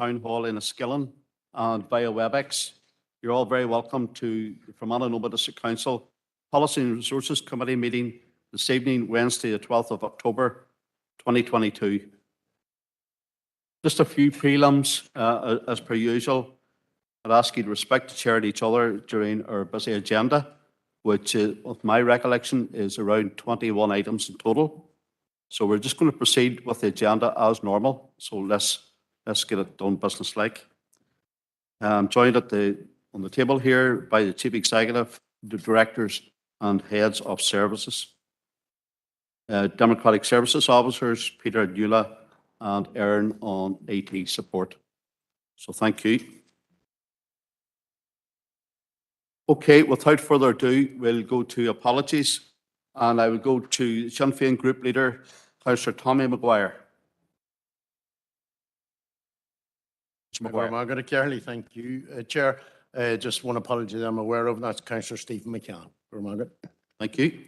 Town Hall in Enniskillen and via WebEx. You're all very welcome to the Fermanagh Nova District Council Policy and Resources Committee meeting this evening, Wednesday, the 12th of October, 2022. Just a few prelims, as per usual. I'd ask you to respect the chair and each other during our busy agenda, which, with my recollection, is around 21 items in total. So we're just going to proceed with the agenda as normal. So let's get it done business-like. I'm joined on the table here by the Chief Executive, the Directors and Heads of Services. Democratic Services Officers, Peter Newla and Aaron on AT support. So thank you. Okay, without further ado, we'll go to apologies, and I will go to Sinn Féin Group Leader, Councillor Tommy Maguire. Margaret Carley, thank you, Chair. Just one apology I'm aware of, and that's Councillor Stephen McCann. Margaret. Thank you.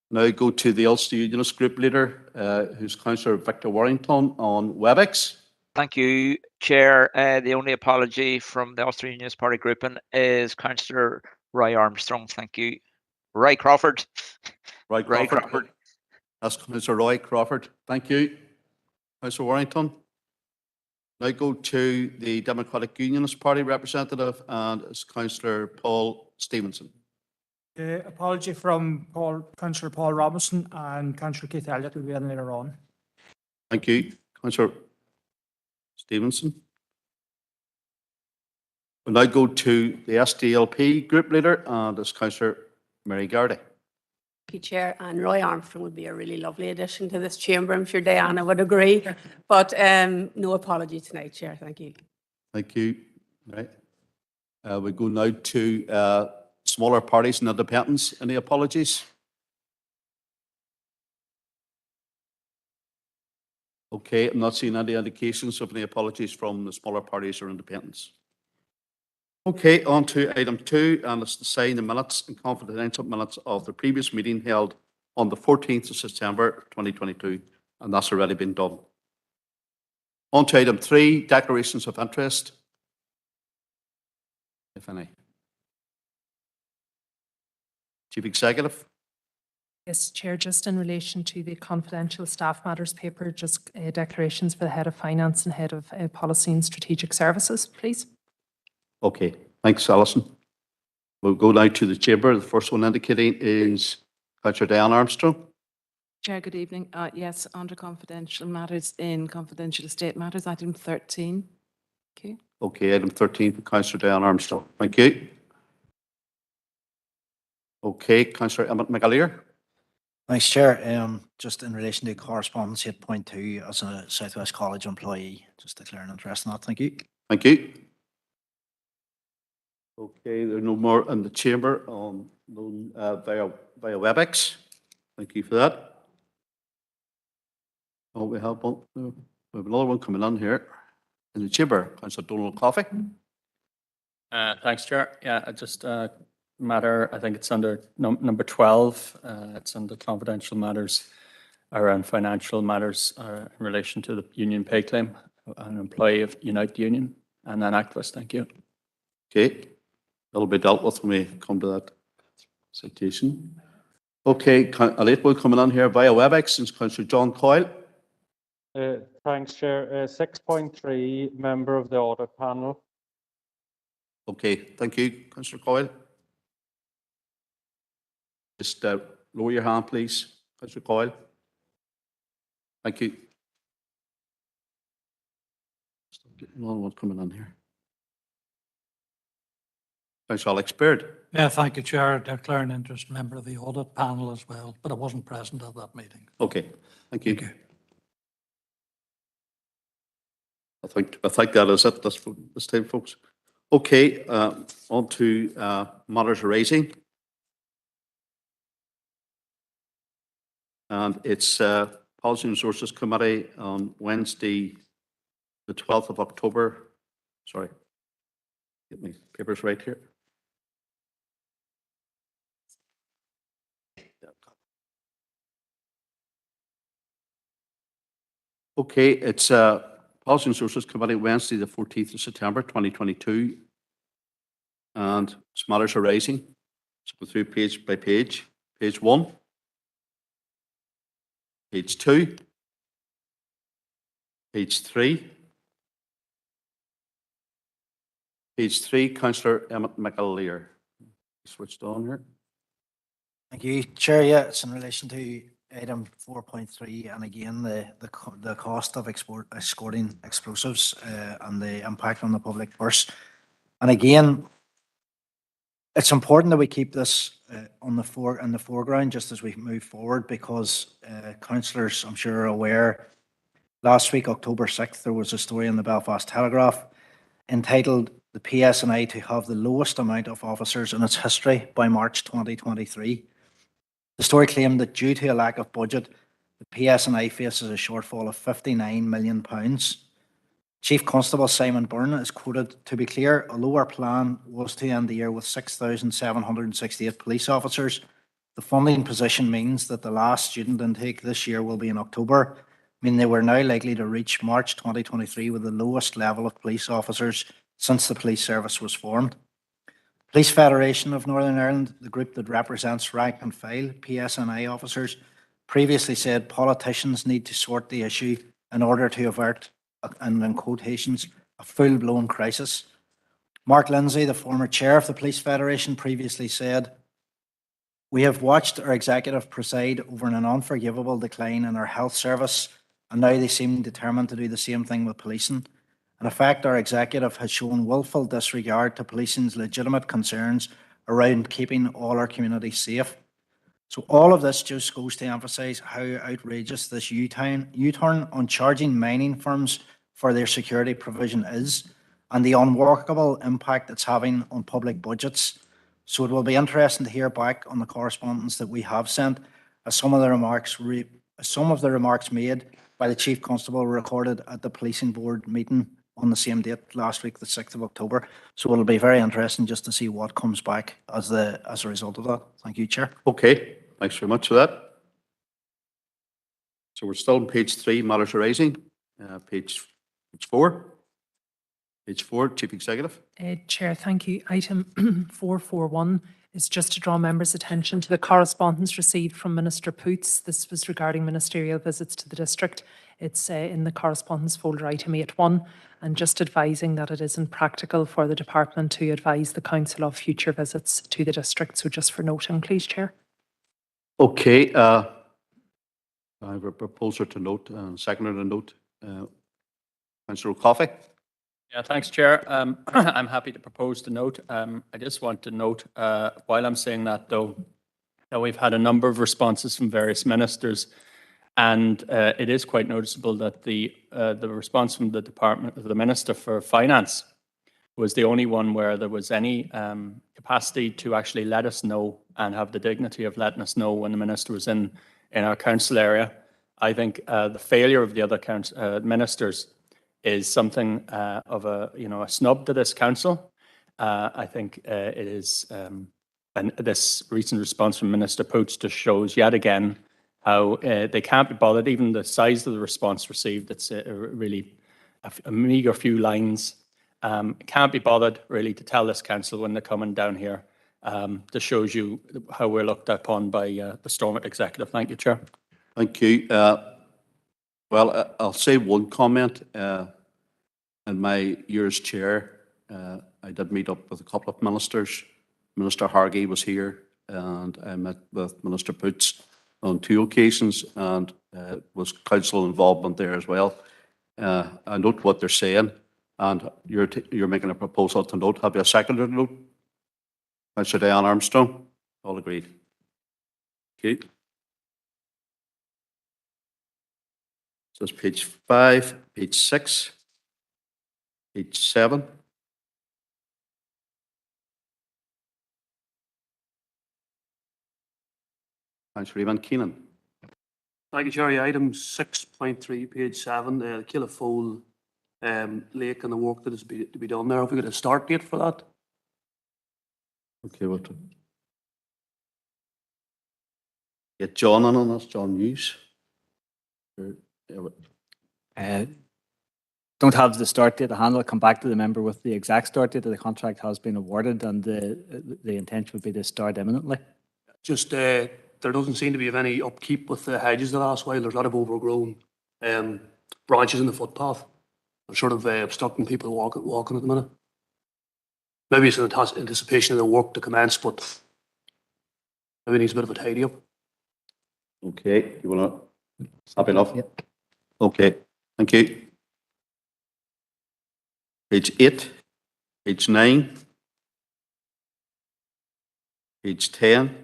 Now go to the Ulster Unionist Group Leader, who's Councillor Victor Warrington on WebEx. Thank you, Chair. The only apology from the Ulster Unionist Party grouping is Councillor Roy Armstrong. Thank you. Roy Crawford. Roy Crawford. That's Councillor Roy Crawford. Thank you. Councillor Warrington. Now go to the Democratic Unionist Party representative, and it's Councillor Paul Stevenson. Apology from Councillor Paul Robinson, and Councillor Keith Elliott will be in later on. Thank you. Councillor Stevenson. We'll now go to the SDLP Group Leader, and it's Councillor Mary Gardy. Thank you, Chair. And Roy Armstrong would be a really lovely addition to this chamber. I'm sure Diana would agree. But no apology tonight, Chair. Thank you. Thank you. Right. We go now to smaller parties and independents. Any apologies? Okay, I'm not seeing any indications of any apologies from the smaller parties or independents. Okay, on to item 2, and it's to sign the minutes and confidential minutes of the previous meeting held on the 14th of September 2022, and that's already been done. On to item 3, declarations of interest, if any. Chief Executive. Yes, Chair, just in relation to the confidential staff matters paper, just declarations for the Head of Finance and Head of Policy and Strategic Services, please. Okay, thanks, Alison. We'll go now to the chamber. The first one indicating is Councillor Diane Armstrong. Chair, good evening. Yes, under confidential matters in confidential estate matters, item 13. Thank you. Okay, item 13 for Councillor Diane Armstrong. Thank you. Okay, Councillor Emmett McAleer. Thanks, Chair. Just in relation to correspondence 8.2 as a Southwest College employee, just declaring interest in that. Thank you. Thank you. Okay, there are no more in the chamber on via WebEx. Thank you for that. Oh, we have another one coming on here in the chamber. Councillor Donald Coffey. Thanks, Chair. Yeah, just matter, I think it's under number 12. It's under confidential matters around financial matters in relation to the union pay claim, an employee of Unite Union and an activist. Thank you. Okay, that'll be dealt with when we come to that citation. Okay, a late boy coming on here via WebEx since Councillor John Coyle. Thanks, Chair. 6.3, member of the audit panel. Okay, thank you, Councillor Coyle. Just lower your hand, please, Councillor Coyle. Thank you. Another one coming on here. Councillor Alex Baird. Yeah, thank you, Chair. Declaring interest, member of the audit panel as well, but I wasn't present at that meeting. Okay, thank you. I think that is it this time, folks. Okay, on to matters arising. And it's Policy and Resources Committee on Wednesday, the 12th of October. Sorry, get my papers right here. Okay, it's Policy and Resources Committee, Wednesday, the 14th of September, 2022. And matters are rising. Let's go through page by page. Page 1. Page 2. Page 3. Page 3, Councillor Emmett McAleer. Switched on here. Thank you, Chair. Yeah, it's in relation to item 4.3, and again, the cost of escorting explosives and the impact on the public purse. And again, it's important that we keep this in the foreground just as we move forward, because councillors, I'm sure, are aware. Last week, October 6th, there was a story in the Belfast Telegraph entitled "The PSNI to have the lowest amount of officers in its history by March 2023." The story claimed that due to a lack of budget, the PSNI faces a shortfall of £59 million. Chief Constable Simon Byrne is quoted: "To be clear, although our plan was to end the year with 6,768 police officers, the funding position means that the last student intake this year will be in October, meaning they were now likely to reach March 2023 with the lowest level of police officers since the police service was formed." Police Federation of Northern Ireland, the group that represents rank and file PSNI officers, previously said politicians need to sort the issue in order to avert, and in quotations, a full-blown crisis. Mark Lindsay, the former chair of the Police Federation, previously said, "We have watched our executive preside over an unforgivable decline in our health service, and now they seem determined to do the same thing with policing. In effect, our executive has shown willful disregard to policing's legitimate concerns around keeping all our communities safe." So all of this just goes to emphasise how outrageous this U-turn on charging mining firms for their security provision is, and the unworkable impact it's having on public budgets. So it will be interesting to hear back on the correspondence that we have sent, as some of the remarks made by the Chief Constable were recorded at the Policing Board meeting on the same date last week, the 6th of October. So it'll be very interesting just to see what comes back as a result of that. Thank you, Chair. Okay, thanks very much for that. So we're still on page 3, matters are rising. Page 4. Page 4, Chief Executive. Chair, thank you. Item 441 is just to draw members' attention to the correspondence received from Minister Poots. This was regarding ministerial visits to the district. It's in the correspondence folder, item 8.1, and just advising that it isn't practical for the department to advise the council of future visits to the district. So just for noting, please, Chair. Okay, I have a proposer to note and seconder to note. Councillor O'Coffey. Yeah, thanks, Chair. I'm happy to propose the note. I just want to note, while I'm saying that, though, that we've had a number of responses from various ministers, and it is quite noticeable that the response from the Minister for Finance was the only one where there was any capacity to actually let us know and have the dignity of letting us know when the Minister was in our council area. I think the failure of the other ministers is something of a snub to this council. I think it is, and this recent response from Minister Poots just shows yet again how they can't be bothered. Even the size of the response received, it's really a meagre few lines. Can't be bothered really to tell this council when they're coming down here. This shows you how we're looked upon by the Stormont Executive. Thank you, Chair. Thank you. Well, I'll say one comment. In my year as chair, I did meet up with a couple of ministers. Minister Hargey was here, and I met with Minister Poots on 2 occasions, and was council involvement there as well. I note what they're saying, and you're making a proposal to note. Have you a seconder to note? Councillor Diane Armstrong. All agreed. Okay. So it's page 5, page 6, page 7. Councillor Eamon Keenan. Thank you, Chair. Item 6.3, page 7, the Killifold Lake and the work that is to be done there. Have we got a start date for that? Okay, what? Get John on this, John Hughes. don't have the start date to handle, come back to the member with the exact start date that the contract has been awarded, and the intention would be to start imminently. Just, there doesn't seem to be of any upkeep with the hedges the last while. There's a lot of overgrown branches in the footpath. They're sort of obstructing people walking at the minute. Maybe it's in anticipation of the work to commence, but maybe it needs a bit of a tidy up. Okay, you want to, happy enough? Yep. Okay, thank you. Page 8, page 9, page 10,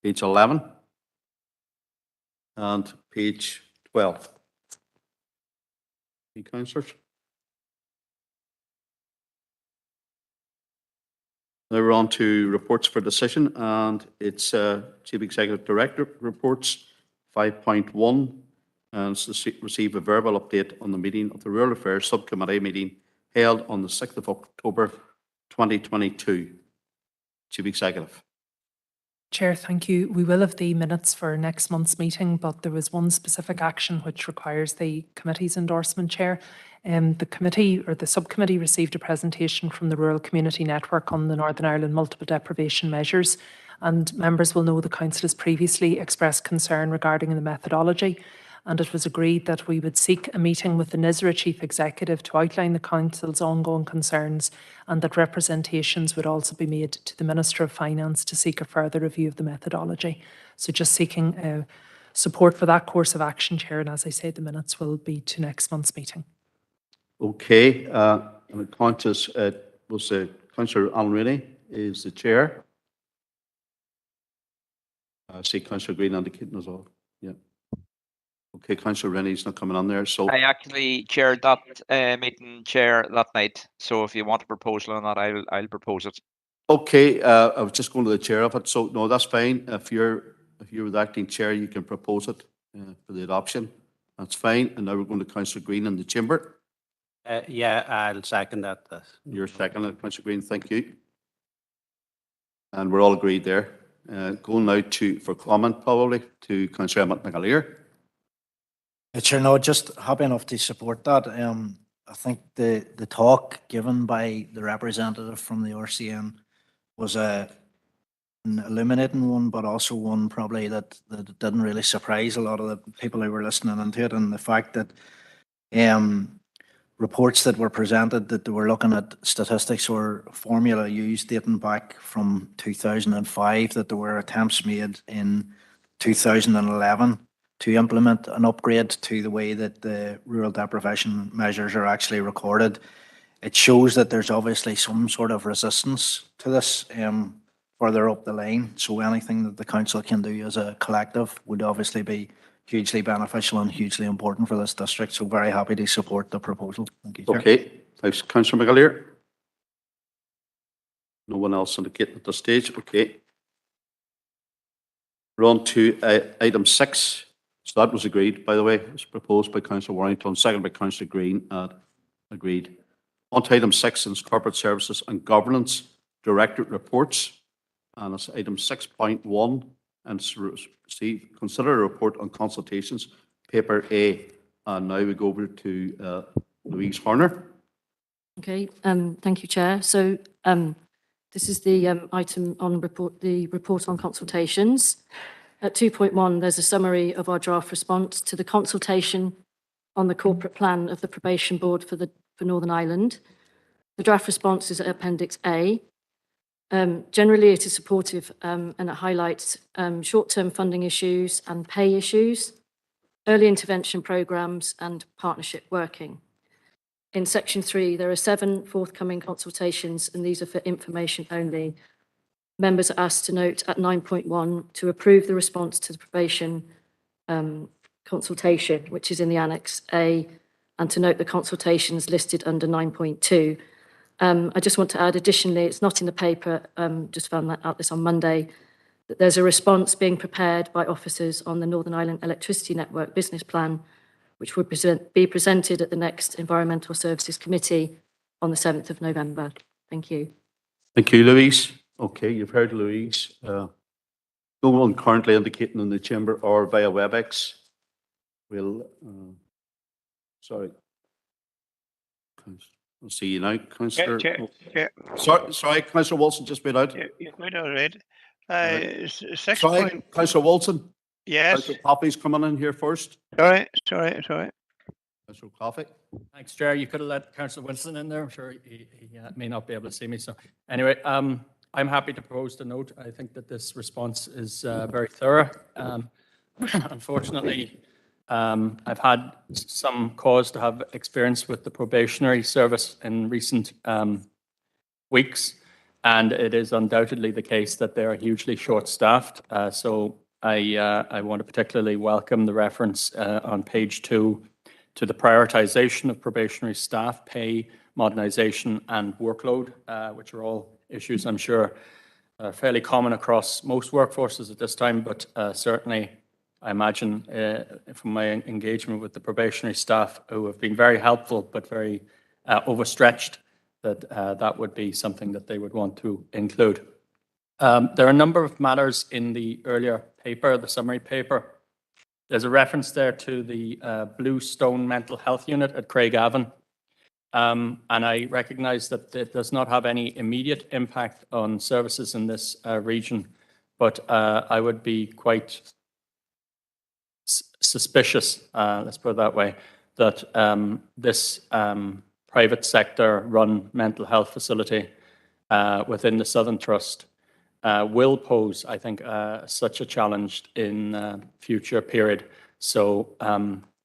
page 11, and page 12. Any councillors? Now we're on to reports for decision, and it's Chief Executive Director reports 5.1, and it's to receive a verbal update on the meeting of the Rural Affairs Subcommittee meeting held on the 6th of October 2022. Chief Executive. Chair, thank you. We will have the minutes for next month's meeting, but there was one specific action which requires the committee's endorsement, Chair. The committee or the subcommittee received a presentation from the Rural Community Network on the Northern Ireland multiple deprivation measures, and members will know the council has previously expressed concern regarding the methodology, and it was agreed that we would seek a meeting with the NISRA Chief Executive to outline the council's ongoing concerns, and that representations would also be made to the Minister of Finance to seek a further review of the methodology. So just seeking support for that course of action, Chair, and as I say, the minutes will be to next month's meeting. Okay, and the councillors, was Councillor Alan Rainey is the chair. I see Councillor Green indicating as well. Yeah. Okay, Councillor Rennie's not coming on there, so. I actually chaired that meeting, Chair, that night. So if you want a proposal on that, I'll propose it. Okay, I was just going to the chair of it, so no, that's fine. If you're the acting chair, you can propose it for the adoption. That's fine. And now we're going to Councillor Green in the chamber. Yeah, I'll second that. You're seconding, Councillor Green. Thank you. And we're all agreed there. Going now for comment probably to Councillor Emmett McAleer. Chair, no, just happy enough to support that. I think the talk given by the representative from the RCN was an illuminating one, but also one probably that didn't really surprise a lot of the people who were listening into it, and the fact that reports that were presented that they were looking at statistics or formula used dating back from 2005, that there were attempts made in 2011 to implement an upgrade to the way that the rural deprivation measures are actually recorded. It shows that there's obviously some sort of resistance to this further up the line. So anything that the council can do as a collective would obviously be hugely beneficial and hugely important for this district. So very happy to support the proposal. Thank you, Chair. Okay, thanks, Councillor McAleer. No one else indicating at this stage. Okay. We're on to item 6. So that was agreed, by the way. It was proposed by Councillor Warrington, seconded by Councillor Green, agreed. On to item 6, is Corporate Services and Governance Directorate Reports. And it's item 6.1, and it's consider a report on consultations, paper A. And now we go over to Louise Horner. Okay, thank you, Chair. So this is the item on the report on consultations. At 2.1, there's a summary of our draft response to the consultation on the corporate plan of the Probation Board for Northern Ireland. The draft response is at Appendix A. Generally, it is supportive and it highlights short-term funding issues and pay issues, early intervention programmes and partnership working. In Section 3, there are 7 forthcoming consultations, and these are for information only. Members are asked to note at 9.1 to approve the response to the probation consultation, which is in the Annex A, and to note the consultations listed under 9.2. I just want to add additionally, it's not in the paper, just found out this on Monday, that there's a response being prepared by officers on the Northern Ireland Electricity Network business plan, which will be presented at the next Environmental Services Committee on the 7th of November. Thank you. Thank you, Louise. Okay, you've heard Louise. No one currently indicating in the chamber or via WebEx will, sorry. I'll see you now, Councillor. Chair. Sorry, Councillor Wilson just been out. You're quite all right. Right. Six Sorry, point, Councillor Wilson. yes, Councillor Coffey's coming in here first. sorry. Councillor Coffey. Thanks, Chair. You could have let Councillor Wilson in there. I'm sure he may not be able to see me. So anyway, I'm happy to propose the note. I think that this response is very thorough. Unfortunately, I've had some cause to have experience with the probationary service in recent weeks, and it is undoubtedly the case that they are hugely short-staffed. So I want to particularly welcome the reference on page 2 to the prioritization of probationary staff, pay, modernisation and workload, which are all issues I'm sure are fairly common across most workforces at this time, but certainly I imagine from my engagement with the probationary staff who have been very helpful but very overstretched, that that would be something that they would want to include. There are a number of matters in the earlier paper, the summary paper. There's a reference there to the Bluestone Mental Health Unit at Craigavon. And I recognise that it does not have any immediate impact on services in this region, but I would be quite suspicious, let's put it that way, that this private sector run mental health facility within the Southern Trust will pose, I think, such a challenge in future period. So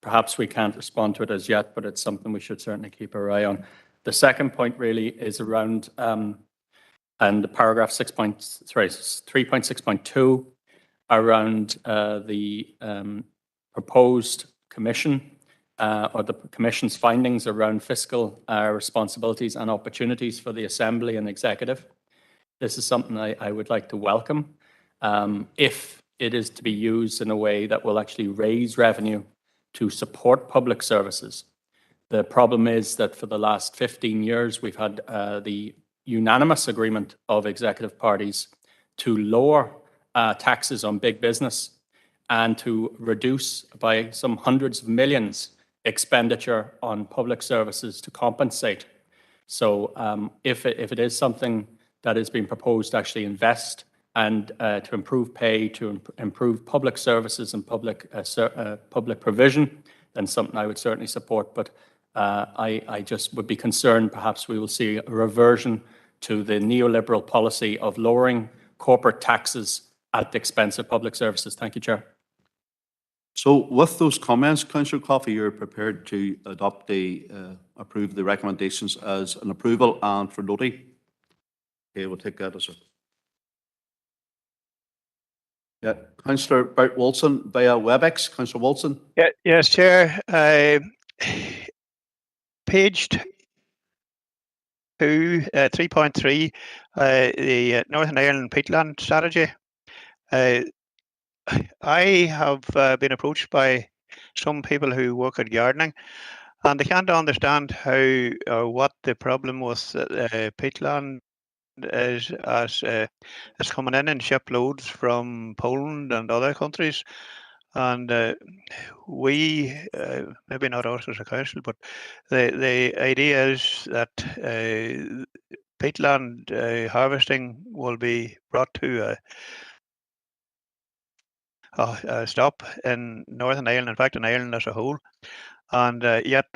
perhaps we can't respond to it as yet, but it's something we should certainly keep our eye on. The second point really is around, and the paragraph 3.6.2 around the proposed commission or the commission's findings around fiscal responsibilities and opportunities for the Assembly and Executive. This is something I would like to welcome if it is to be used in a way that will actually raise revenue to support public services. The problem is that for the last 15 years, we've had the unanimous agreement of executive parties to lower taxes on big business and to reduce by some hundreds of millions expenditure on public services to compensate. So if it is something that is being proposed to actually invest and to improve pay, to improve public services and public provision, then something I would certainly support. But I just would be concerned perhaps we will see a reversion to the neoliberal policy of lowering corporate taxes at the expense of public services. Thank you, Chair. So with those comments, Councillor Coffey, you're prepared to adopt approve the recommendations as an approval and for noting? Okay, we'll take that as a... Yeah, Councillor Bert Wilson via WebEx. Councillor Wilson. Yeah, yes, Chair. Page 2, 3.3, the Northern Ireland peatland strategy. I have been approached by some people who work at gardening, and they can't understand how or what the problem with peatland is, as it's coming in shiploads from Poland and other countries. And we, maybe not us as a council, but the idea is that peatland harvesting will be brought to a stop in Northern Ireland, in fact in Ireland as a whole, and yet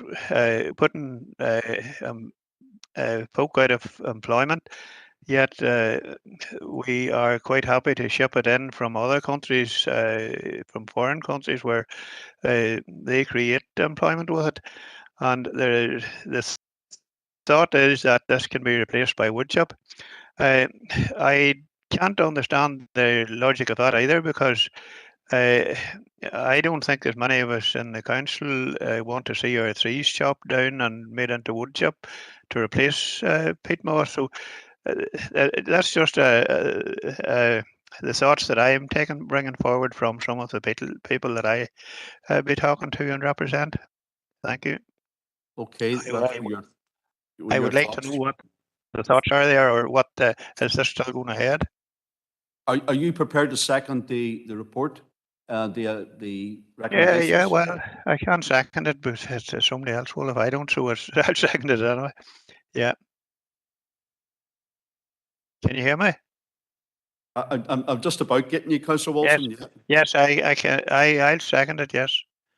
putting folk out of employment. Yet we are quite happy to ship it in from other countries, from foreign countries, where they create employment with it. And the thought is that this can be replaced by woodchip. I can't understand the logic of that either, because I don't think that many of us in the council want to see our trees chopped down and made into woodchip to replace peat moss. So that's just the thoughts that I am bringing forward from some of the people that I be talking to and represent. Thank you. Okay. I would like to know what the thoughts are there, or what is this still going ahead? Are you prepared to second the report? the Yeah, recommendations? yeah, well, I can't second it, but it's somebody else will if I don't, so it's, I'll second it anyway. Yeah. Can you hear me? I'm just about getting you, Councillor Yes, Wilson. Yeah. yes, I can, I'll second it, yes.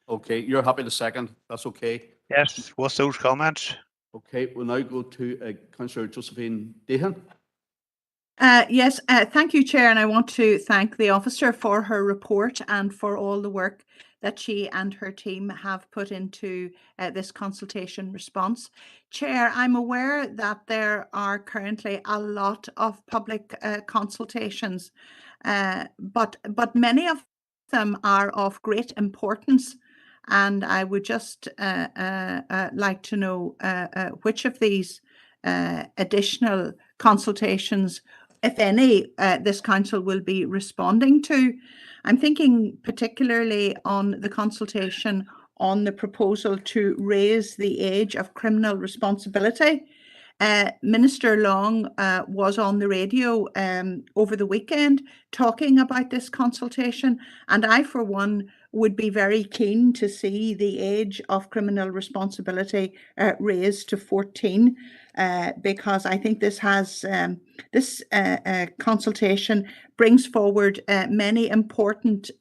Okay, you're happy to second. That's okay. Yes, with those comments. Okay, we'll now go to Councillor Josephine Dehan. Yes, thank you, Chair, and I want to thank the officer for her report and for all the work that she and her team have put into this consultation response. Chair, I'm aware that there are currently a lot of public consultations, but many of them are of great importance, and I would just like to know which of these additional consultations, if any, this council will be responding to. I'm thinking particularly on the consultation on the proposal to raise the age of criminal responsibility. Minister Long was on the radio over the weekend talking about this consultation, and I, for one, would be very keen to see the age of criminal responsibility raised to 14. Because I think this has this consultation brings forward many important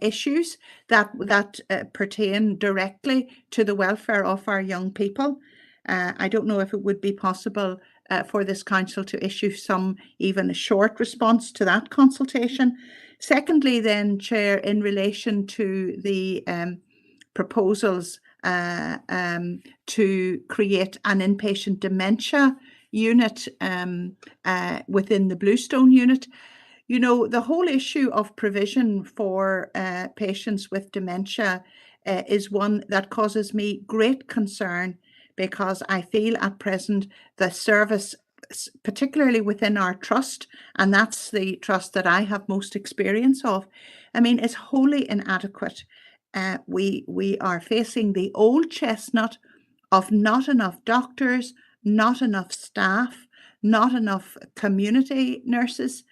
issues that pertain directly to the welfare of our young people. I don't know if it would be possible for this council to issue even a short response to that consultation. Secondly, then, Chair, in relation to the proposals to create an inpatient dementia unit within the Bluestone unit. You know, the whole issue of provision for patients with dementia is one that causes me great concern, because I feel at present the service, particularly within our trust, and that's the trust that I have most experience of, I mean, is wholly inadequate. We are facing the old chestnut of not enough doctors, not enough staff, not enough community nurses,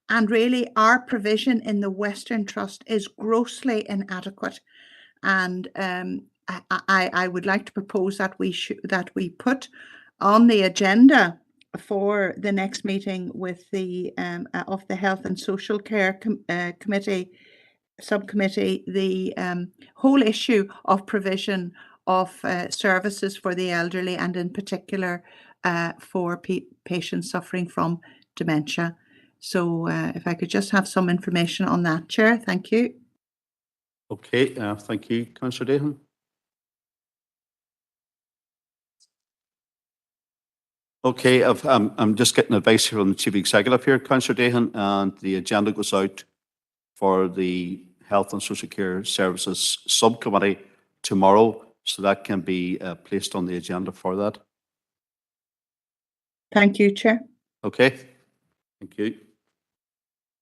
and really our provision in the Western Trust is grossly inadequate. And I would like to propose that we put on the agenda for the next meeting with the of the Health and Social Care Committee subcommittee, the whole issue of provision of services for the elderly, and in particular for patients suffering from dementia. So if I could just have some information on that, Chair. Thank you. Okay, thank you, Councillor Dehan. Okay, I'm just getting advice here from the Chief Executive here, Councillor Dehan, and the agenda goes out for the Health and Social Care Services Subcommittee tomorrow, so that can be placed on the agenda for that. Thank you, Chair. Okay, thank you.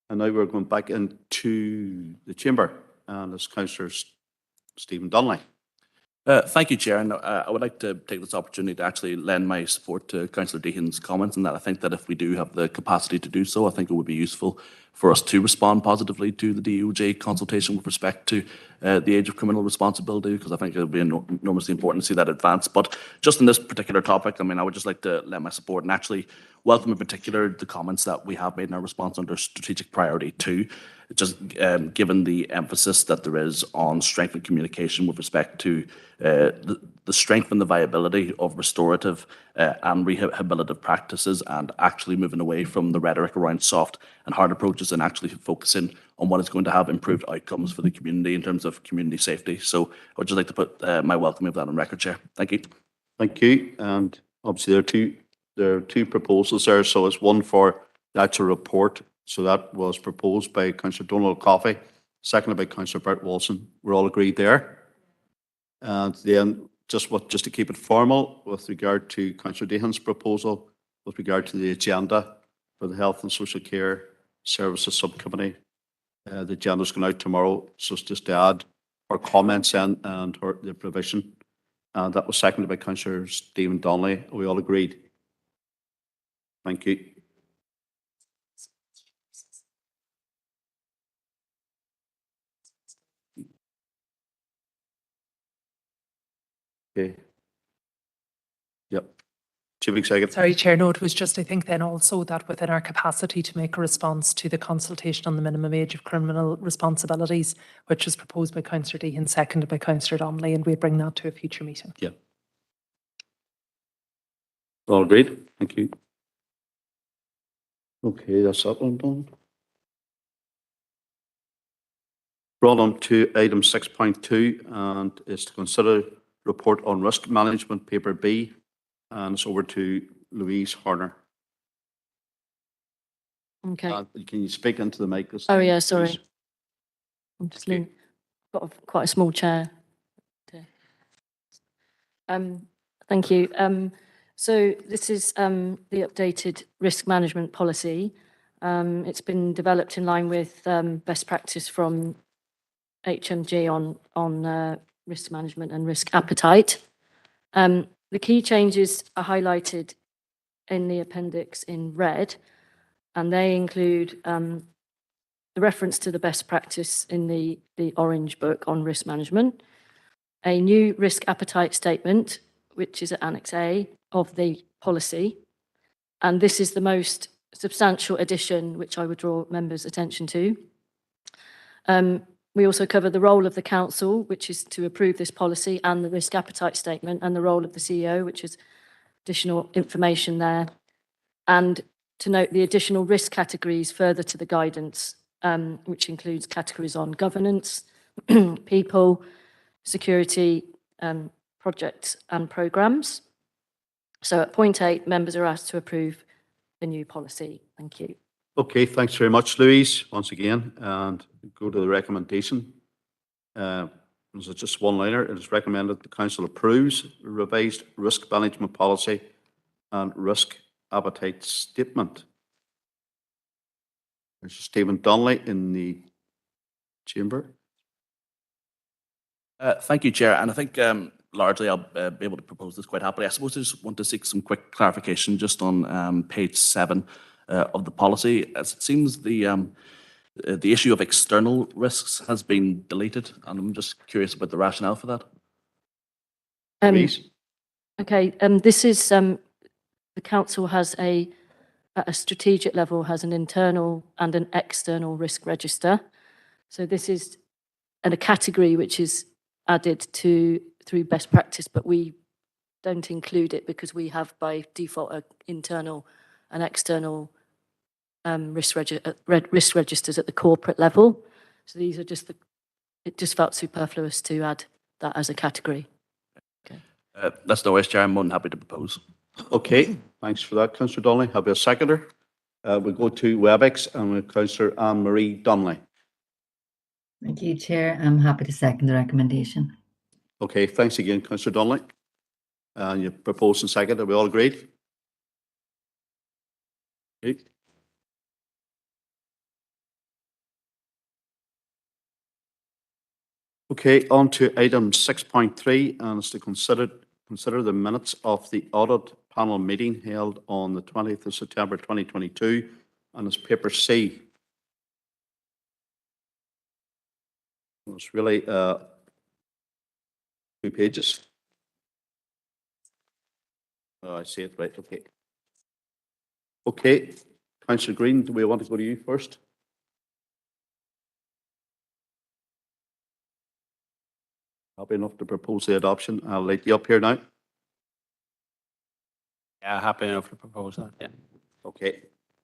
And now we're going back into the chamber, and it's Councillor Stephen Donnelly. Thank you, Chair. And I would like to take this opportunity to actually lend my support to Councillor Dehan's comments, and that I think that if we do have the capacity to do so, I think it would be useful for us to respond positively to the DOJ consultation with respect to the age of criminal responsibility, because I think it would be enormously important to see that advance. But just in this particular topic, I mean, I would just like to lend my support and actually welcome in particular the comments that we have made in our response under strategic priority 2. Just given the emphasis that there is on strengthened communication with respect to the strength and the viability of restorative and rehabilitative practices, and actually moving away from the rhetoric around soft and hard approaches and actually focusing on what is going to have improved outcomes for the community in terms of community safety. So I would just like to put my welcome of that on record, Chair. Thank you. Thank you. And obviously there are two proposals there. So it's one for the actual report. So that was proposed by Councillor Donald Coffey, seconded by Councillor Bert Wilson. We're all agreed there. And then just to keep it formal with regard to Councillor Dehan's proposal, with regard to the agenda for the Health and Social Care Services Subcommittee, the agenda is going out tomorrow. So it's just to add our comments in and the provision. And that was seconded by Councillor Stephen Donnelly. We all agreed. Thank you. Okay. Yep. Chief Executive. Sorry, Chair, no, it was just, I think then also that within our capacity to make a response to the consultation on the minimum age of criminal responsibilities, which was proposed by Councillor Deehan, seconded by Councillor Donnelly, and we bring that to a future meeting. Yeah. All agreed. Thank you. Okay, that's that one done. Brought on to item 6.2, and is to consider report on risk management, paper B, and it's over to Louise Horner. Okay. Can you speak into the mic? Oh, yeah, sorry. please? I'm just got quite a small chair. Thank you. So this is the updated risk management policy. It's been developed in line with best practice from HMG on risk management and risk appetite. The key changes are highlighted in the appendix in red, and they include the reference to the best practice in the orange book on risk management, a new risk appetite statement, which is at Annex A of the policy. And this is the most substantial addition, which I would draw members' attention to. We also cover the role of the council, which is to approve this policy, and the risk appetite statement, and the role of the CEO, which is additional information there. And to note the additional risk categories further to the guidance, which includes categories on governance, people, security, projects and programmes. So at point 8, members are asked to approve the new policy. Thank you. Okay, thanks very much, Louise, once again, and go to the recommendation. This is just one liner. It is recommended the council approves the revised risk management policy and risk appetite statement. There's Stephen Donnelly in the chamber. Thank you, Chair. And I think largely I'll be able to propose this quite happily. I suppose I just want to seek some quick clarification just on page 7 of the policy. As it seems the issue of external risks has been deleted, and I'm just curious about the rationale for that. Okay, this is the council has at a strategic level has an internal and an external risk register. So this is a category which is added through best practice, but we don't include it because we have by default an internal and external risk registers at the corporate level. So these are just it just felt superfluous to add that as a category. Okay. That's no worries, Chair. I'm more than happy to propose. Okay, thanks for that, Councillor Donnelly. Have a seconder. We'll go to WebEx and with Councillor Anne-Marie Donnelly. Thank you, Chair. I'm happy to second the recommendation. Okay, thanks again, Councillor Donnelly. And you proposed and second. Are we all agreed? Okay. Okay, on to item 6.3, and it's to consider the minutes of the audit panel meeting held on the 20th of September 2022, and it's paper C. It's really 2 pages. Oh, I see it, right, okay. Okay, Councillor Green, do we want to go to you first? Happy enough to propose the adoption. I'll let you up here now. Yeah, happy enough to propose that. Yeah. Okay,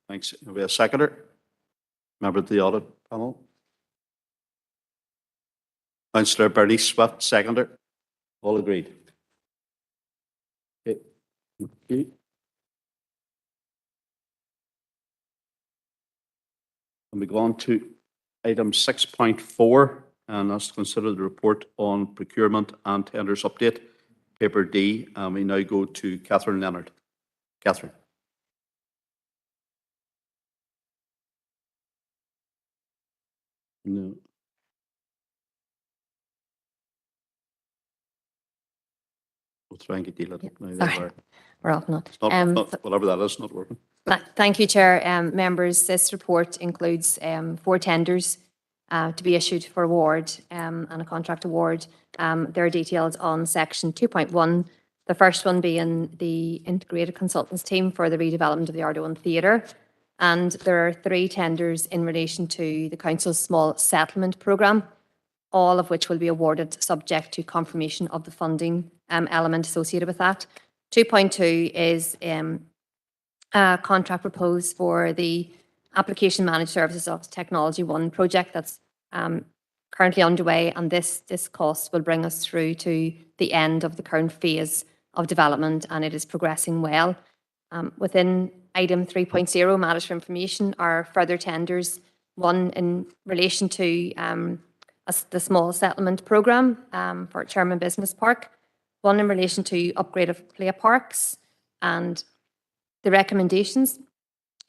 thanks. Have we a seconder? Member of the audit panel? Councillor Bernice Swift, seconder. All agreed. Okay. Okay. And we go on to item 6.4, and that's to consider the report on procurement and tenders update, paper D, and we now go to Catherine Leonard. Catherine. No. We'll try and get deal with it now. Sorry, we're off not. It's not whatever that is, not working. Thank you, Chair. Members, this report includes 4 tenders to be issued for award and a contract award. There are details on section 2.1, the first one being the integrated consultants team for the redevelopment of the Ardoin Theatre. And there are 3 tenders in relation to the council's small settlement programme, all of which will be awarded subject to confirmation of the funding element associated with that. 2.2 is a contract proposed for the application managed services of Technology One project that's currently underway, and this cost will bring us through to the end of the current phase of development, and it is progressing well. Within item 3.0, matters for information, are further tenders, one in relation to the small settlement programme for Chairman Business Park, one in relation to upgrade of play parks, and the recommendations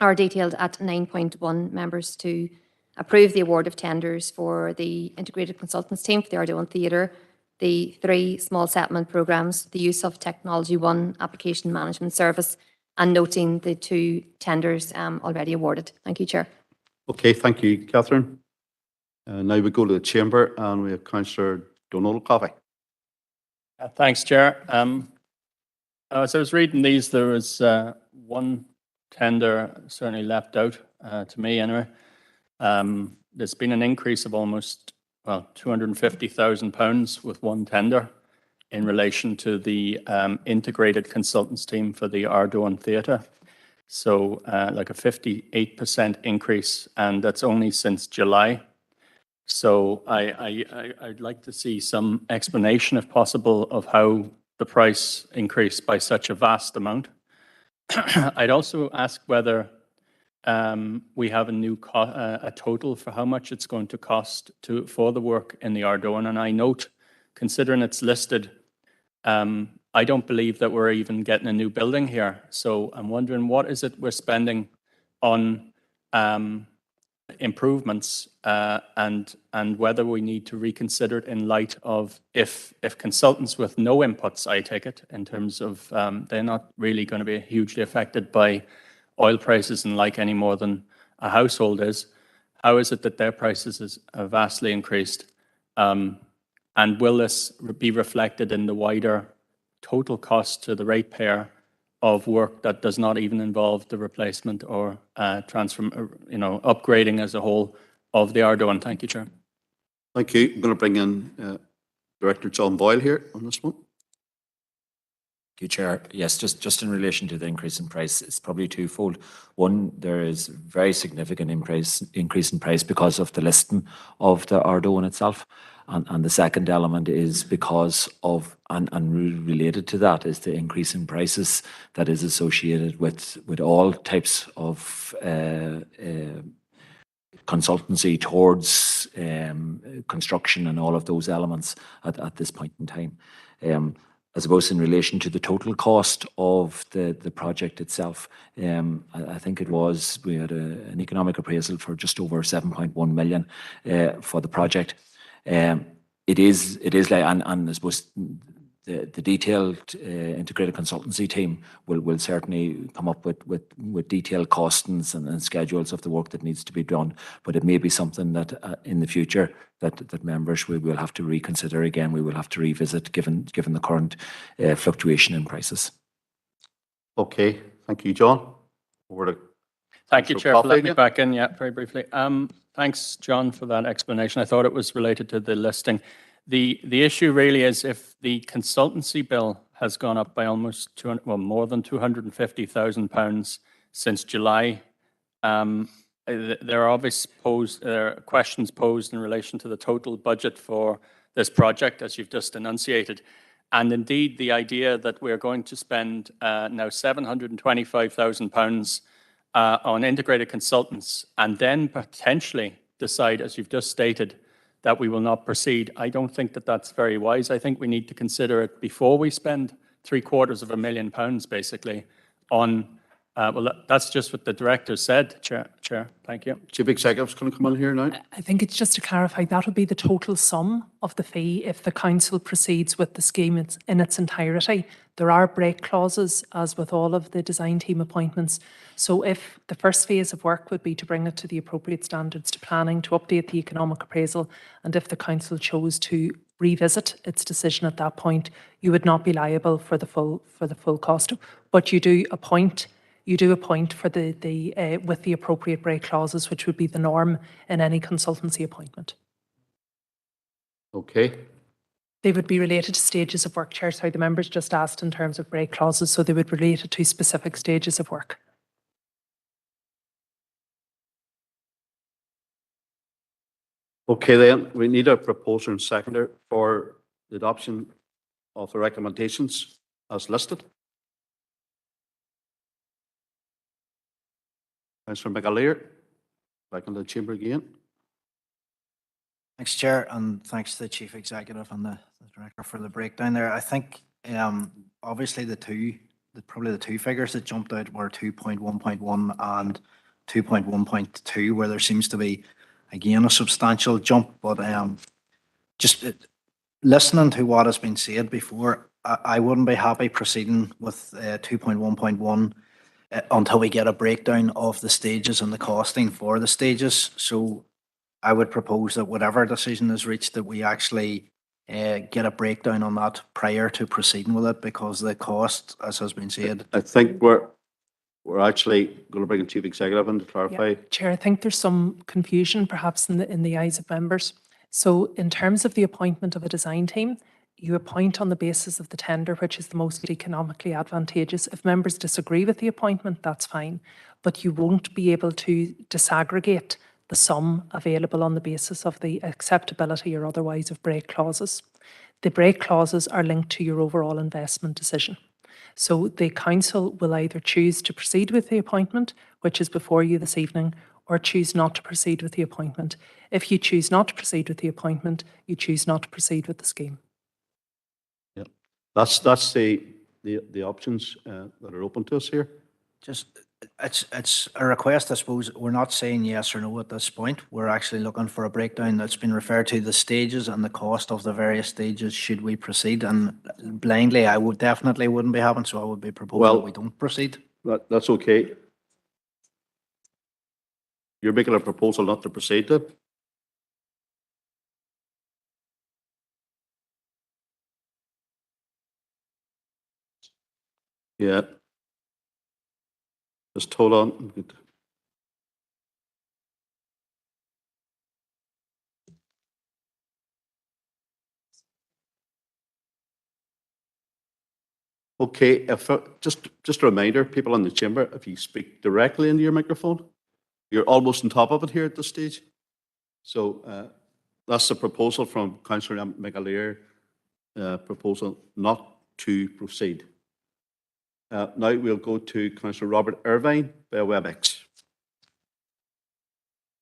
are detailed at 9.1, members to approve the award of tenders for the integrated consultants team for the Ardoin Theatre, the 3 small settlement programmes, the use of Technology One application management service, and noting the 2 tenders already awarded. Thank you, Chair. Okay, thank you, Catherine. Now we go to the chamber and we have Councillor Donald Coffey. Thanks, Chair. As I was reading these, there was one tender certainly left out, to me anyway. There's been an increase of almost, well, £250,000 with one tender in relation to the integrated consultants team for the Ardoin Theatre. So like a 58% increase, and that's only since July. So I'd like to see some explanation, if possible, of how the price increased by such a vast amount. I'd also ask whether we have a total for how much it's going to cost for the work in the Ardoin. And I note, considering it's listed, I don't believe that we're even getting a new building here. So I'm wondering, what is it we're spending on improvements, and whether we need to reconsider it in light of if consultants with no inputs, I take it, in terms of they're not really going to be hugely affected by oil prices and like any more than a household is. How is it that their prices have vastly increased? And will this be reflected in the wider total cost to the ratepayer of work that does not even involve the replacement or upgrading as a whole of the Ardoin? Thank you, Chair. Thank you. I'm going to bring in Director John Boyle here on this one. Thank you, Chair. Yes, just in relation to the increase in price, it's probably twofold. One, there is very significant increase in price because of the listing of the Ardoin itself. And the second element is because of, and related to that, is the increase in prices that is associated with all types of consultancy towards construction and all of those elements at this point in time. I suppose in relation to the total cost of the project itself, I think we had an economic appraisal for just over 7.1 million for the project. It is like, and I suppose the detailed integrated consultancy team will certainly come up with detailed costings and schedules of the work that needs to be done. But it may be something that in the future that members will have to reconsider again. We will have to revisit given the current fluctuation in prices. Okay, thank you, John. Over to Thank you, Councillor Chair, for Coffey letting me again. back in. Yeah, very briefly. Thanks, John, for that explanation. I thought it was related to the listing. The issue really is if the consultancy bill has gone up by almost more than £250,000 since July. There are questions posed in relation to the total budget for this project, as you've just enunciated. And indeed, the idea that we're going to spend now £725,000 on integrated consultants and then potentially decide, as you've just stated, that we will not proceed. I don't think that that's very wise. I think we need to consider it before we spend £750,000 basically on Well, that's just what the director said, Chair. Thank you. Chief Executive's going to come in here now. I think it's just to clarify, that would be the total sum of the fee if the council proceeds with the scheme in its entirety. There are break clauses, as with all of the design team appointments. So if the first phase of work would be to bring it to the appropriate standards to planning, to update the economic appraisal, and if the council chose to revisit its decision at that point, you would not be liable for the full cost. But you do appoint for the with the appropriate break clauses, which would be the norm in any consultancy appointment. Okay. They would be related to stages of work, Chair. Sorry, the members just asked in terms of break clauses, so they would relate it to specific stages of work. Okay, then we need a proposer and seconder for the adoption of the recommendations as listed. Councillor McAleer, back in the chamber again. Thanks, Chair, and thanks to the Chief Executive and the Director for the breakdown there. I think obviously probably the two figures that jumped out were 2.1.1 and 2.1.2, where there seems to be, again, a substantial jump. But just listening to what has been said before, I wouldn't be happy proceeding with 2.1.1 until we get a breakdown of the stages and the costing for the stages. So I would propose that whatever decision is reached, that we actually get a breakdown on that prior to proceeding with it, because the cost, as has been said. I think we're actually going to bring in Chief Executive in to clarify. Yeah. Chair, I think there's some confusion perhaps in the eyes of members. So in terms of the appointment of a design team, you appoint on the basis of the tender, which is the most economically advantageous. If members disagree with the appointment, that's fine, but you won't be able to disaggregate the sum available on the basis of the acceptability or otherwise of break clauses. The break clauses are linked to your overall investment decision. So the council will either choose to proceed with the appointment, which is before you this evening, or choose not to proceed with the appointment. If you choose not to proceed with the appointment, you choose not to proceed with the scheme. Yep. That's the options that are open to us here. Just it's a request, I suppose. We're not saying yes or no at this point. We're actually looking for a breakdown that's been referred to, the stages and the cost of the various stages should we proceed. And blindly, I would definitely wouldn't be having, so I would be proposing that we don't proceed. That's okay. You're making a proposal not to proceed then? Yeah. Just hold on. Okay, if just a reminder, people in the chamber, if you speak directly into your microphone, you're almost on top of it here at this stage. So that's the proposal from Councillor McAleer, proposal not to proceed. Now we'll go to Councillor Robert Irvine by WebEx.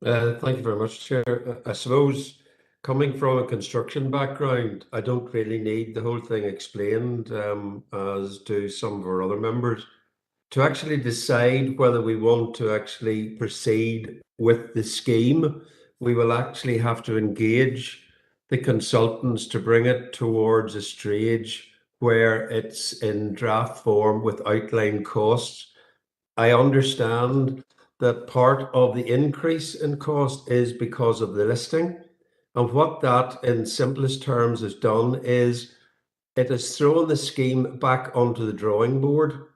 Thank you very much, Chair. I suppose coming from a construction background, I don't really need the whole thing explained as do some of our other members. To actually decide whether we want to actually proceed with the scheme, we will actually have to engage the consultants to bring it towards a stage where it's in draft form with outline costs. I understand that part of the increase in cost is because of the listing. And what that in simplest terms has done is it has thrown the scheme back onto the drawing board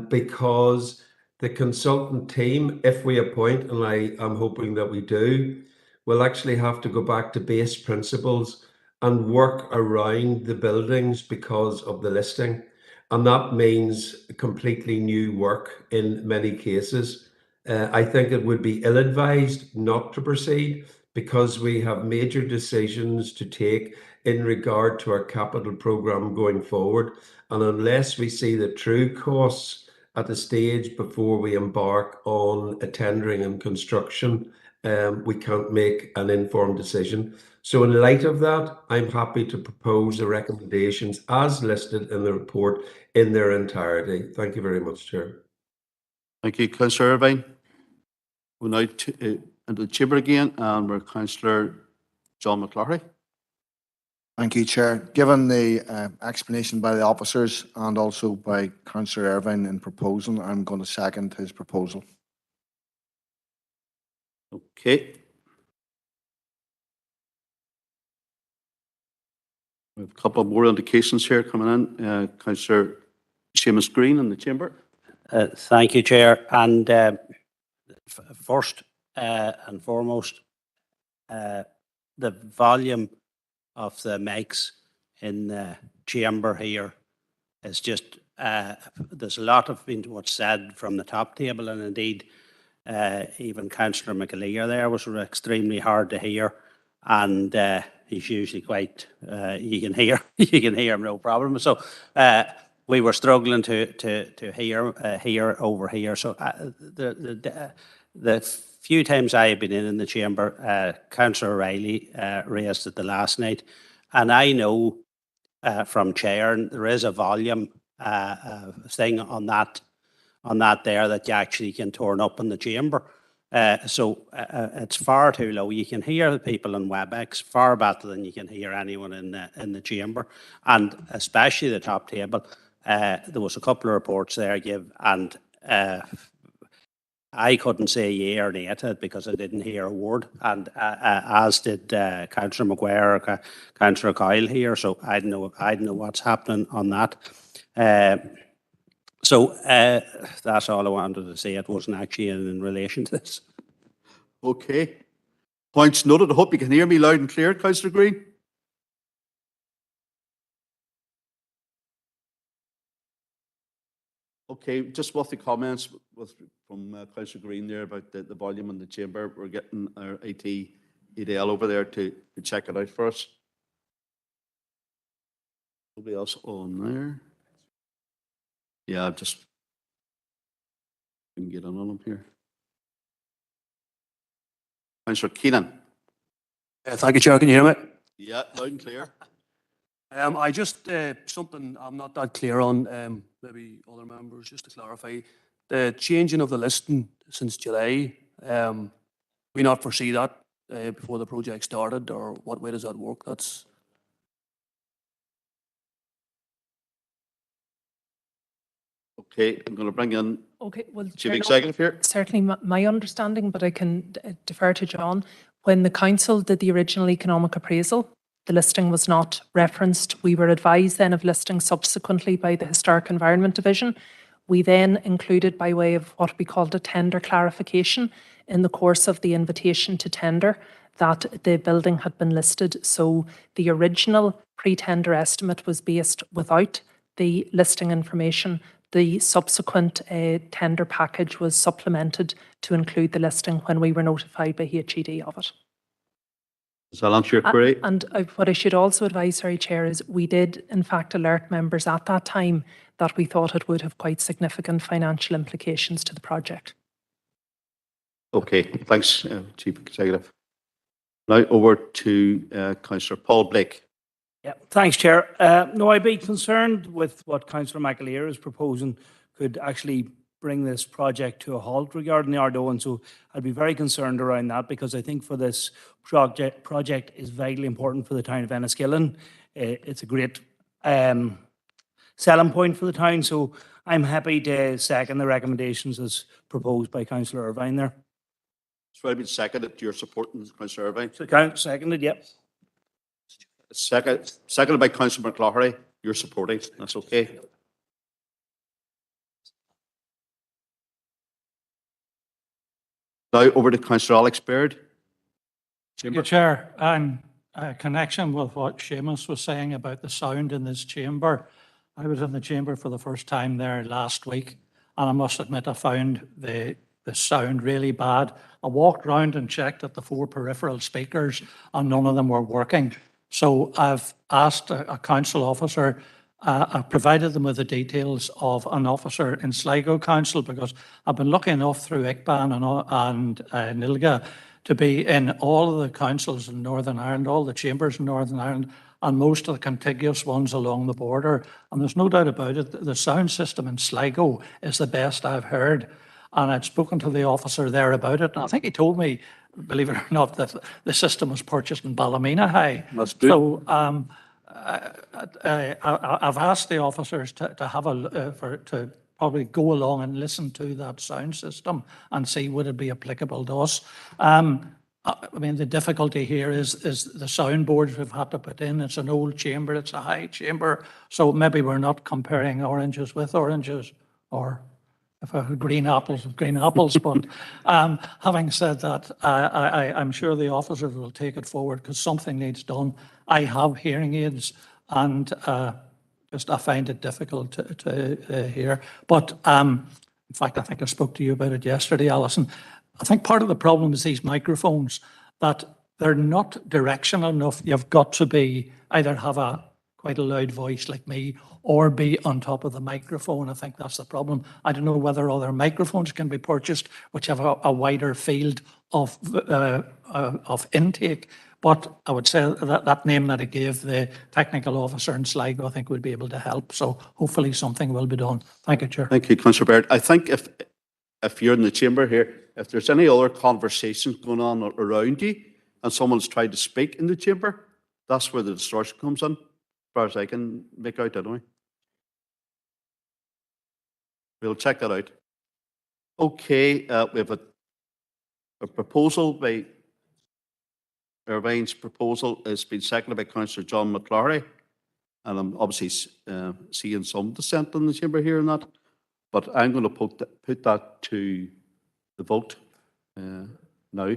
because the consultant team, if we appoint, and I am hoping that we do, will actually have to go back to base principles and work around the buildings because of the listing. And that means completely new work in many cases. I think it would be ill-advised not to proceed because we have major decisions to take in regard to our capital programme going forward. And unless we see the true costs at the stage before we embark on a tendering and construction, we can't make an informed decision. So in light of that, I'm happy to propose the recommendations as listed in the report in their entirety. Thank you very much, Chair. Thank you, Councillor Irvine. We're now into the chamber again, and we're Councillor John McClarty. Thank you, Chair. Given the explanation by the officers and also by Councillor Irvine in proposal, I'm going to second his proposal. Okay. We have a couple more indications here coming in. Councillor Seamus Green in the chamber. Thank you, Chair. And first and foremost, the volume of the mics in the chamber here is just, there's a lot of been what's said from the top table, and indeed even Councillor McAleer there was extremely hard to hear, and he's usually quite, you can hear him no problem. So we were struggling to hear over here. So the few times I have been in the chamber, Councillor O'Reilly raised it the last night, and I know from Chair there is a volume thing on that there that you actually can turn up in the chamber. So it's far too low. You can hear the people on WebEx far better than you can hear anyone in the chamber, and especially the top table. There was a couple of reports there give, and I couldn't say yea or nay to it because I didn't hear a word, and as did Councillor Maguire or Councillor Kyle here. So I don't know what's happening on that. So that's all I wanted to say. It wasn't actually in relation to this. Okay. Points noted. I hope you can hear me loud and clear, Councillor Green. Okay, just with the comments from Councillor Green there about the volume in the chamber, we're getting our IT EDL over there to check it out for us. Nobody else on there? Yeah, I've just can get on them here. Councillor Keenan. Thank you, Chair. Can you hear me? Yeah, loud and clear. I just, something I'm not that clear on, maybe other members, just to clarify, the changing of the listing since July, we not foresee that before the project started, or what way does that work? That's... Okay, I'm going to bring in well, Chief Chair, no, Executive here. Certainly my understanding, but I can defer to John. When the council did the original economic appraisal, the listing was not referenced. We were advised then of listing subsequently by the Historic Environment Division. We then included, by way of what we called a tender clarification in the course of the invitation to tender, that the building had been listed. So the original pre-tender estimate was based without the listing information. The subsequent tender package was supplemented to include the listing when we were notified by HED of it. Does that answer your query? And what I should also advise, sorry, Chair, is we did in fact alert members at that time that we thought it would have quite significant financial implications to the project. Okay, thanks, Chief Executive. Now over to Councillor Paul Blake. Yeah, thanks, Chair. No, I'd be concerned with what Councillor McAleer is proposing could actually bring this project to a halt regarding the Ardó, and so I'd be very concerned around that, because I think for this project is vitally important for the town of Enniskillen. It's a great selling point for the town, so I'm happy to second the recommendations as proposed by Councillor Irvine there. So I've been seconded. You're supporting Councillor Irvine? Seconded, yep. Seconded by Councillor McClarty. You're supporting. That's okay. Now over to Councillor Alex Baird. Chamber. Chair, in connection with what Seamus was saying about the sound in this chamber, I was in the chamber for the first time there last week, and I must admit I found the sound really bad. I walked around and checked at the 4 peripheral speakers, and none of them were working. So I've asked a council officer, I provided them with the details of an officer in Sligo Council, because I've been lucky enough through ICBAN and NILGA to be in all of the councils in Northern Ireland, all the chambers in Northern Ireland, and most of the contiguous ones along the border. And there's no doubt about it, the sound system in Sligo is the best I've heard. and I'd spoken to the officer there about it, and I think he told me, believe it or not, that the system was purchased in Ballymena High. That's good. So I've asked the officers to have to probably go along and listen to that sound system and see would it be applicable to us. I mean, the difficulty here is the soundboards we've had to put in. It's an old chamber, it's a high chamber, so maybe we're not comparing oranges with oranges, or if I had green apples with green apples. But having said that, I'm sure the officers will take it forward because something needs done. I have hearing aids, and just I find it difficult to hear. But in fact, I think I spoke to you about it yesterday, Alison. I think part of the problem is these microphones, that they're not directional enough. You've got to be either have quite a loud voice like me, or be on top of the microphone. I think that's the problem. I don't know whether other microphones can be purchased which have a wider field of intake. But I would say that name that I gave, the technical officer in Sligo, I think would be able to help. So hopefully something will be done. Thank you, Chair. Thank you, Councillor Baird. I think if you're in the chamber here, if there's any other conversations going on around you and someone's tried to speak in the chamber, that's where the distortion comes in, as far as I can make out anyway. We'll check that out. Okay, we have a proposal by Irvine's proposal has been seconded by Councillor John McClory, and I'm obviously seeing some dissent in the chamber here on that, but I'm going to put that to the vote now.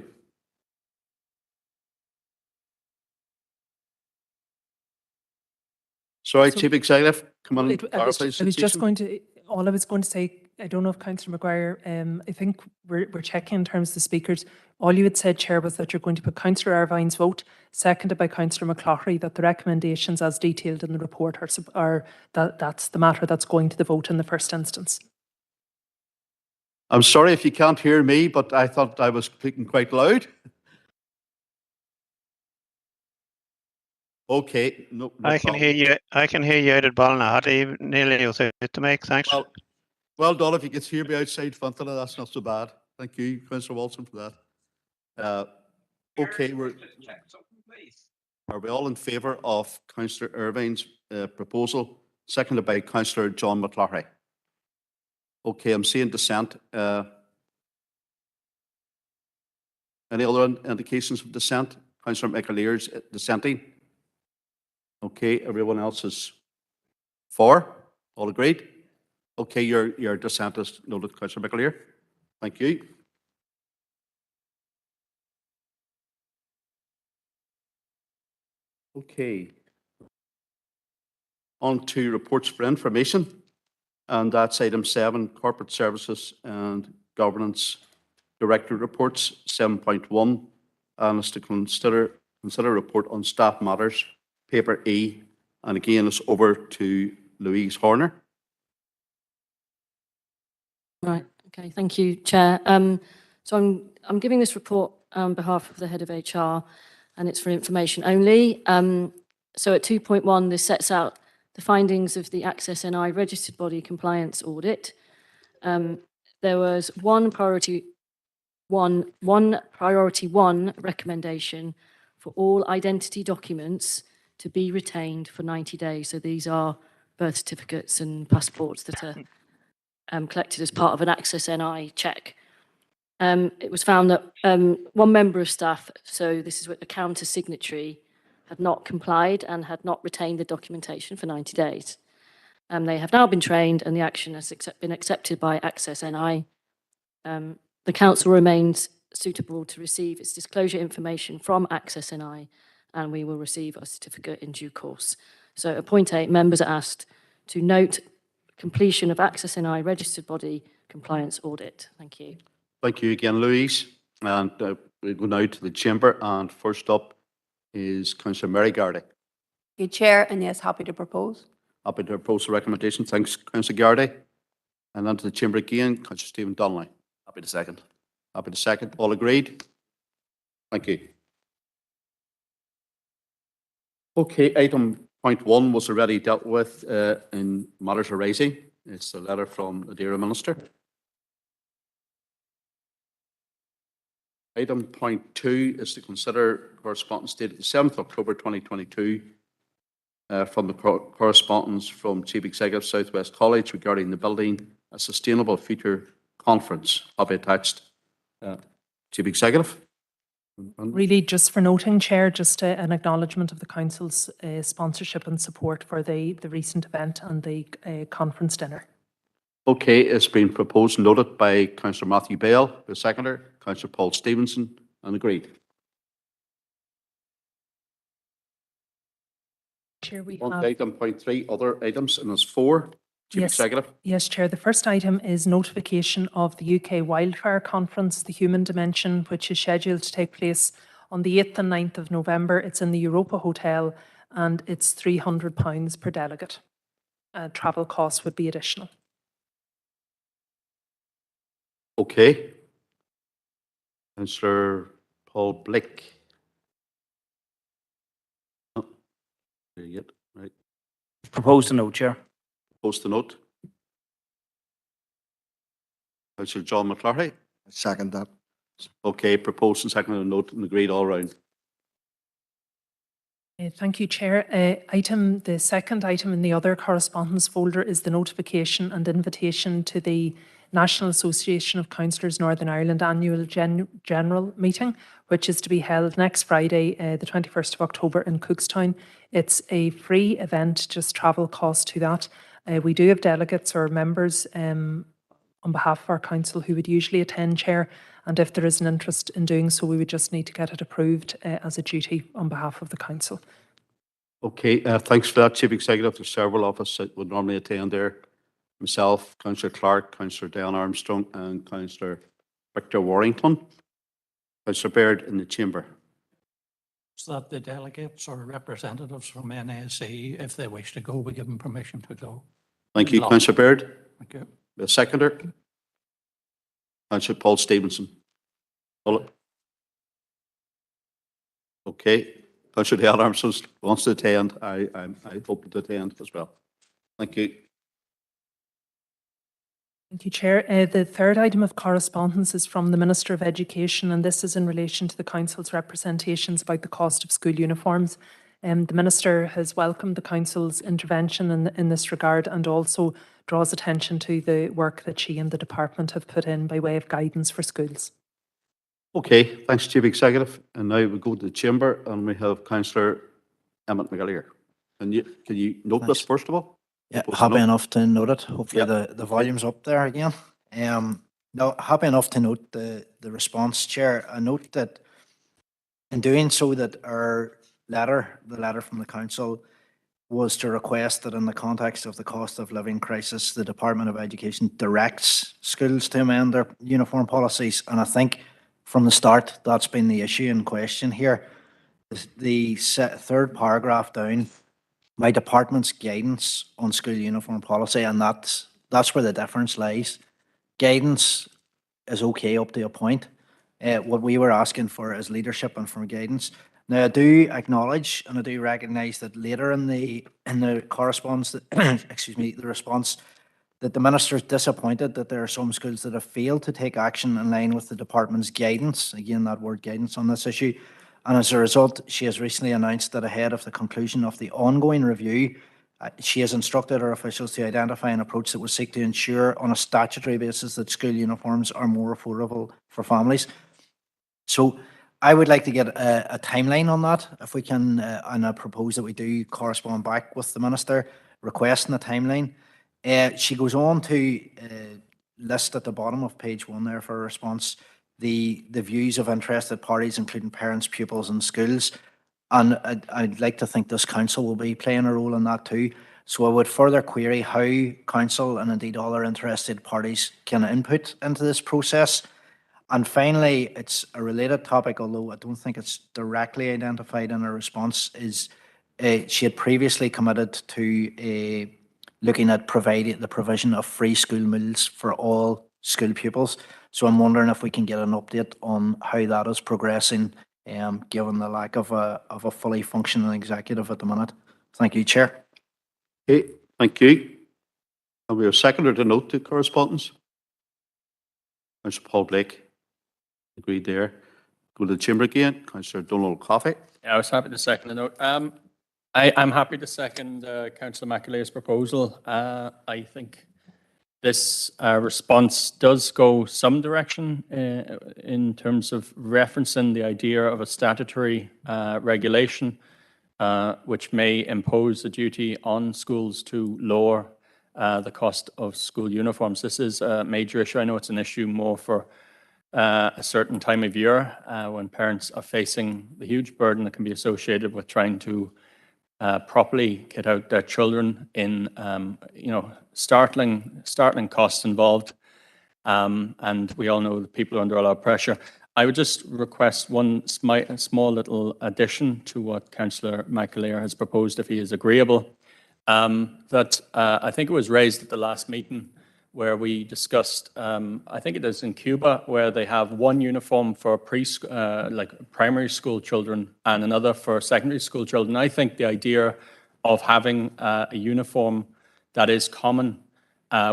Sorry, Chief Executive, come on. I was just going to, all I was going to say, I don't know if Councillor Maguire, I think we're checking in terms of the speakers. All you had said, Chair, was that you're going to put Councillor Irvine's vote, seconded by Councillor McCloughery, that the recommendations as detailed in the report are that's the matter that's going to the vote in the first instance. I'm sorry if you can't hear me, but I thought I was speaking quite loud. Okay, no I can problem. hear you. I can hear you out at Ballinahty, nearly without the mic. Thanks. Well done. If you can hear me outside Fontana, that's not so bad. Thank you, Councillor Walton, for that. Okay, are we all in favour of Councillor Irvine's proposal, seconded by Councillor John McCloughery? Okay, I'm seeing dissent. Any other indications of dissent? Councillor McAleer's dissenting. Okay, everyone else is for? All agreed? Okay, your dissent is noted, Councillor McAleer. Thank you. Okay. On to reports for information, and that's item 7, Corporate Services and Governance Director Reports, 7.1, and it's to consider report on staff matters, paper E, and again it's over to Louise Horner. Right. Okay. Thank you, Chair. So I'm giving this report on behalf of the head of HR, and it's for information only. So at 2.1, this sets out the findings of the Access NI registered body compliance audit. There was one priority one recommendation for all identity documents to be retained for 90 days. So these are birth certificates and passports that are collected as part of an Access NI check. It was found that one member of staff, so this is a counter signatory, had not complied and had not retained the documentation for 90 days. They have now been trained and the action has been accepted by Access NI. The council remains suitable to receive its disclosure information from Access NI, and we will receive a certificate in due course. So at point 8, members are asked to note completion of Access NI registered body compliance audit. Thank you. Thank you again, Louise. And we go now to the chamber, and first up is Councillor Mary Gardy. Good Chair, and yes, happy to propose. Happy to propose the recommendation. Thanks, Councillor Gardy. And then to the chamber again, Councillor Stephen Donnelly. Happy to second. Happy to second. All agreed? Thank you. Okay, item point 1 was already dealt with in matters arising. It's a letter from the Dear Minister. Item point 2 is to consider correspondence dated the 7th October 2022 from the correspondence from Chief Executive Southwest College regarding the Building a Sustainable Future Conference. I'll be attached. Chief Executive. Really, just for noting, Chair, just an acknowledgement of the Council's sponsorship and support for the recent event and the conference dinner. Okay, it's been proposed and noted by Councillor Matthew Bale, the seconder, Councillor Paul Stevenson, and agreed. Chair, we On have item point 3, other items, and there's 4. Chief Executive. Yes, Chair. The first item is notification of the UK Wildfire Conference, the Human Dimension, which is scheduled to take place on the 8th and 9th of November. It's in the Europa Hotel and it's £300 per delegate. Travel costs would be additional. Okay. Councillor Paul Blake. Oh, there you get right. Proposed to note, Chair. Post the note. Councillor John McClarty. Second that. Okay, proposed and seconded and note and agreed all round. Thank you, Chair. The second item in the other correspondence folder is the notification and invitation to the National Association of Councillors Northern Ireland annual general meeting, which is to be held next Friday, the 21st of October in Cookstown. It's a free event, just travel cost to that. We do have delegates or members on behalf of our council who would usually attend, Chair, and if there is an interest in doing so, we would just need to get it approved as a duty on behalf of the council. Okay, thanks for that, Chief Executive. There's several of us that would normally attend there. Myself, Councillor Clark, Councillor Diane Armstrong, and Councillor Victor Warrington. Councillor Baird in the chamber. So that the delegates or representatives from NASE, if they wish to go, we give them permission to go. Thank you, Councillor Baird. Thank you. The seconder. Councillor Paul Stevenson. Okay. Councillor Diane Armstrong wants to attend. I hope to attend as well. Thank you. Thank you, Chair. The third item of correspondence is from the Minister of Education, and this is in relation to the Council's representations about the cost of school uniforms. The Minister has welcomed the Council's intervention in this regard and also draws attention to the work that she and the Department have put in by way of guidance for schools. Okay, thanks, Chief Executive. And now we go to the chamber and we have Councillor Emmett McGillier. Can you note this first of all? Yeah, happy enough to note it. Hopefully the volume's up there again. No, happy enough to note the response, Chair. I note that in doing so that our letter, the letter from the Council, was to request that in the context of the cost of living crisis, the Department of Education directs schools to amend their uniform policies. And I think from the start, that's been the issue in question here. The third paragraph down, my department's guidance on school uniform policy, and that's where the difference lies. Guidance is okay up to a point. What we were asking for is leadership and for guidance. Now, I do acknowledge and I do recognise that later in the correspondence, excuse me, the response, that the Minister is disappointed that there are some schools that have failed to take action in line with the department's guidance. Again, that word guidance on this issue. And as a result, she has recently announced that ahead of the conclusion of the ongoing review, she has instructed her officials to identify an approach that will seek to ensure on a statutory basis that school uniforms are more affordable for families. So I would like to get a timeline on that, if we can, and I propose that we do correspond back with the Minister requesting a timeline. She goes on to list at the bottom of page 1 there for a response the views of interested parties, including parents, pupils and schools. And I'd like to think this council will be playing a role in that too. So I would further query how council and indeed other interested parties can input into this process. And finally, it's a related topic, although I don't think it's directly identified in her response, is she had previously committed to looking at the provision of free school meals for all school pupils. So I'm wondering if we can get an update on how that is progressing, given the lack of a fully functioning executive at the minute. Thank you, Chair. Okay, thank you. And we have seconded to note the correspondence. Councillor Paul Blake agreed there. Go to the chamber again. Councillor Donald Coffey. Yeah, I was happy to second the note. I'm happy to second Councillor McAleer's proposal. I think this response does go some direction in terms of referencing the idea of a statutory regulation which may impose a duty on schools to lower the cost of school uniforms. This is a major issue. I know it's an issue more for a certain time of year when parents are facing the huge burden that can be associated with trying to properly kit out their children in, startling costs involved. And we all know that people are under a lot of pressure. I would just request one small little addition to what Councillor McAleer has proposed, if he is agreeable. That I think it was raised at the last meeting where we discussed, I think it is in Cuba, where they have one uniform for like primary school children and another for secondary school children. I think the idea of having a uniform that is common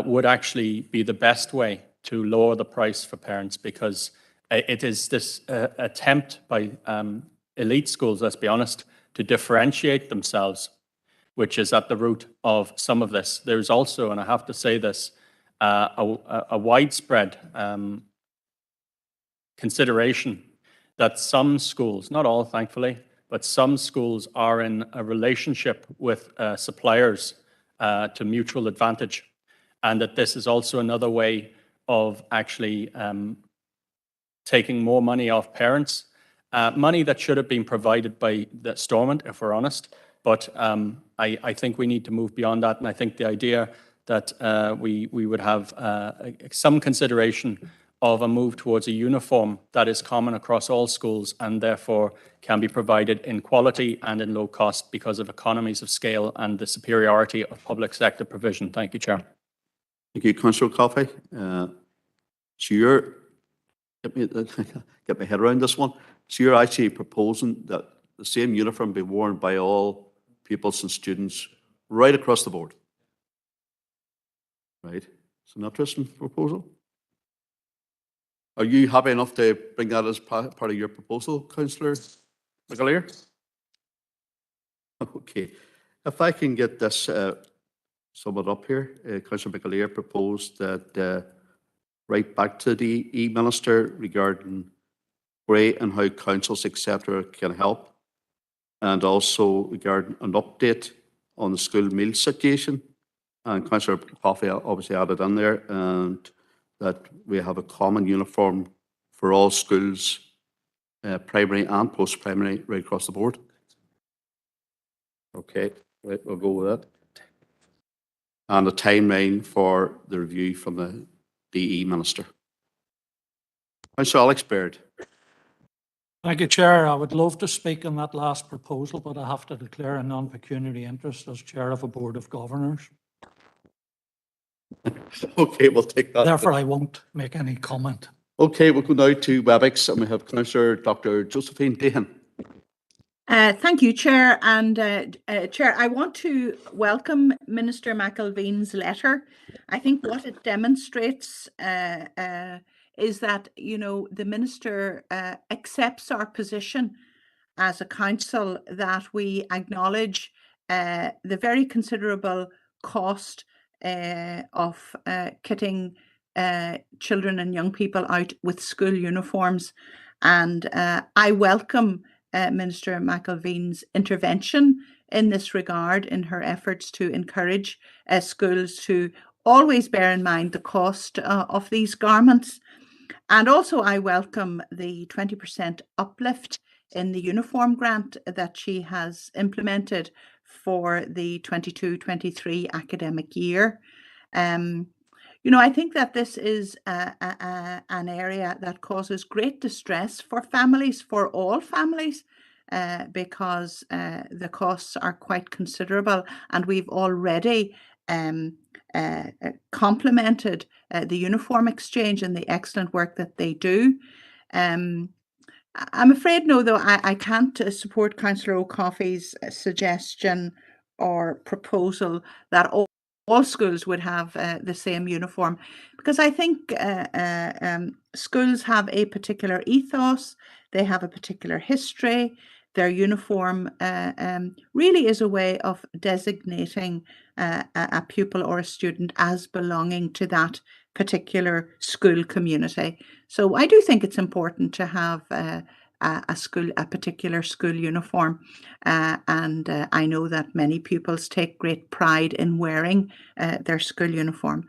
would actually be the best way to lower the price for parents, because it is this attempt by elite schools, let's be honest, to differentiate themselves, which is at the root of some of this. There's also, and I have to say this, a widespread consideration that some schools, not all thankfully, but some schools are in a relationship with suppliers to mutual advantage, and that this is also another way of actually taking more money off parents, money that should have been provided by the Stormont, if we're honest. But I think we need to move beyond that, and I think the idea that we would have some consideration of a move towards a uniform that is common across all schools and therefore can be provided in quality and in low cost because of economies of scale and the superiority of public sector provision. Thank you, Chair. Thank you, Councillor Coffey. So you're, get my head around this one. So you're actually proposing that the same uniform be worn by all pupils and students right across the board. Right. It's an interesting proposal. Are you happy enough to bring that as part of your proposal, Councillor McAleer? Okay. If I can get this summed up here, Councillor McAleer proposed that right back to the E-Minister regarding where and how councils, etc., can help, and also regarding an update on the school meal situation. And Councillor Coffey obviously added in there, and that we have a common uniform for all schools, primary and post-primary, right across the board. Okay, right, we'll go with that. And a timeline for the review from the DE Minister. Councillor Alex Baird. Thank you, Chair. I would love to speak on that last proposal, but I have to declare a non-pecuniary interest as Chair of a Board of Governors. Okay, we'll take that. Therefore, I won't make any comment. Okay, we'll go now to WebEx, and we have Councillor Dr. Josephine Dahan. Thank you, Chair. And Chair, I want to welcome Minister McElveen's letter. I think what it demonstrates is that, you know, the Minister accepts our position as a council, that we acknowledge the very considerable cost of kitting children and young people out with school uniforms. And I welcome Minister McElveen's intervention in this regard, in her efforts to encourage schools to always bear in mind the cost of these garments. And also I welcome the 20% uplift in the uniform grant that she has implemented for the 22-23 academic year. You know, I think that this is an area that causes great distress for families, for all families, because the costs are quite considerable, and we've already complimented the Uniform Exchange and the excellent work that they do. I'm afraid, no, though, I can't support Councillor O'Coffey's suggestion or proposal that all schools would have the same uniform, because I think schools have a particular ethos. they have a particular history. Their uniform really is a way of designating a pupil or a student as belonging to that particular school community. So I do think it's important to have a particular school uniform, and I know that many pupils take great pride in wearing their school uniform.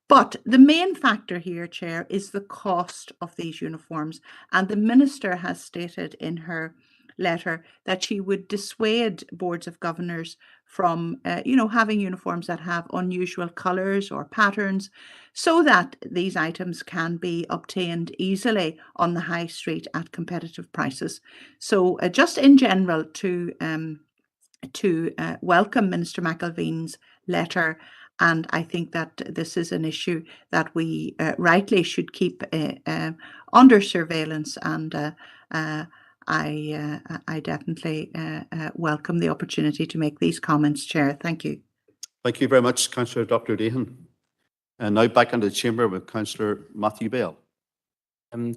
But the main factor here, Chair, is the cost of these uniforms, and the Minister has stated in her letter that she would dissuade boards of governors from, having uniforms that have unusual colours or patterns, so that these items can be obtained easily on the high street at competitive prices. So, just in general, to welcome Minister McElveen's letter. And I think that this is an issue that we rightly should keep under surveillance. And I definitely welcome the opportunity to make these comments, Chair. Thank you. Thank you very much, Councillor Dr. Deehan. And now back into the chamber with Councillor Matthew Bell.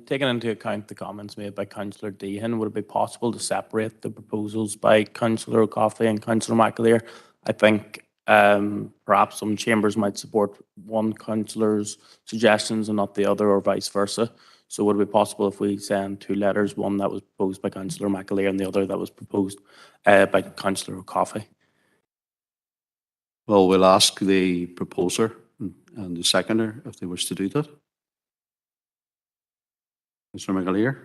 Taking into account the comments made by Councillor Deehan, would it be possible to separate the proposals by Councillor O'Coffey and Councillor McAleer? I think perhaps some chambers might support one councillor's suggestions and not the other, or vice versa. So would it be possible if we send two letters, one that was proposed by Councillor McAleer and the other that was proposed by Councillor O'Coffey? Well, we'll ask the proposer and the seconder if they wish to do that. Councillor McAleer.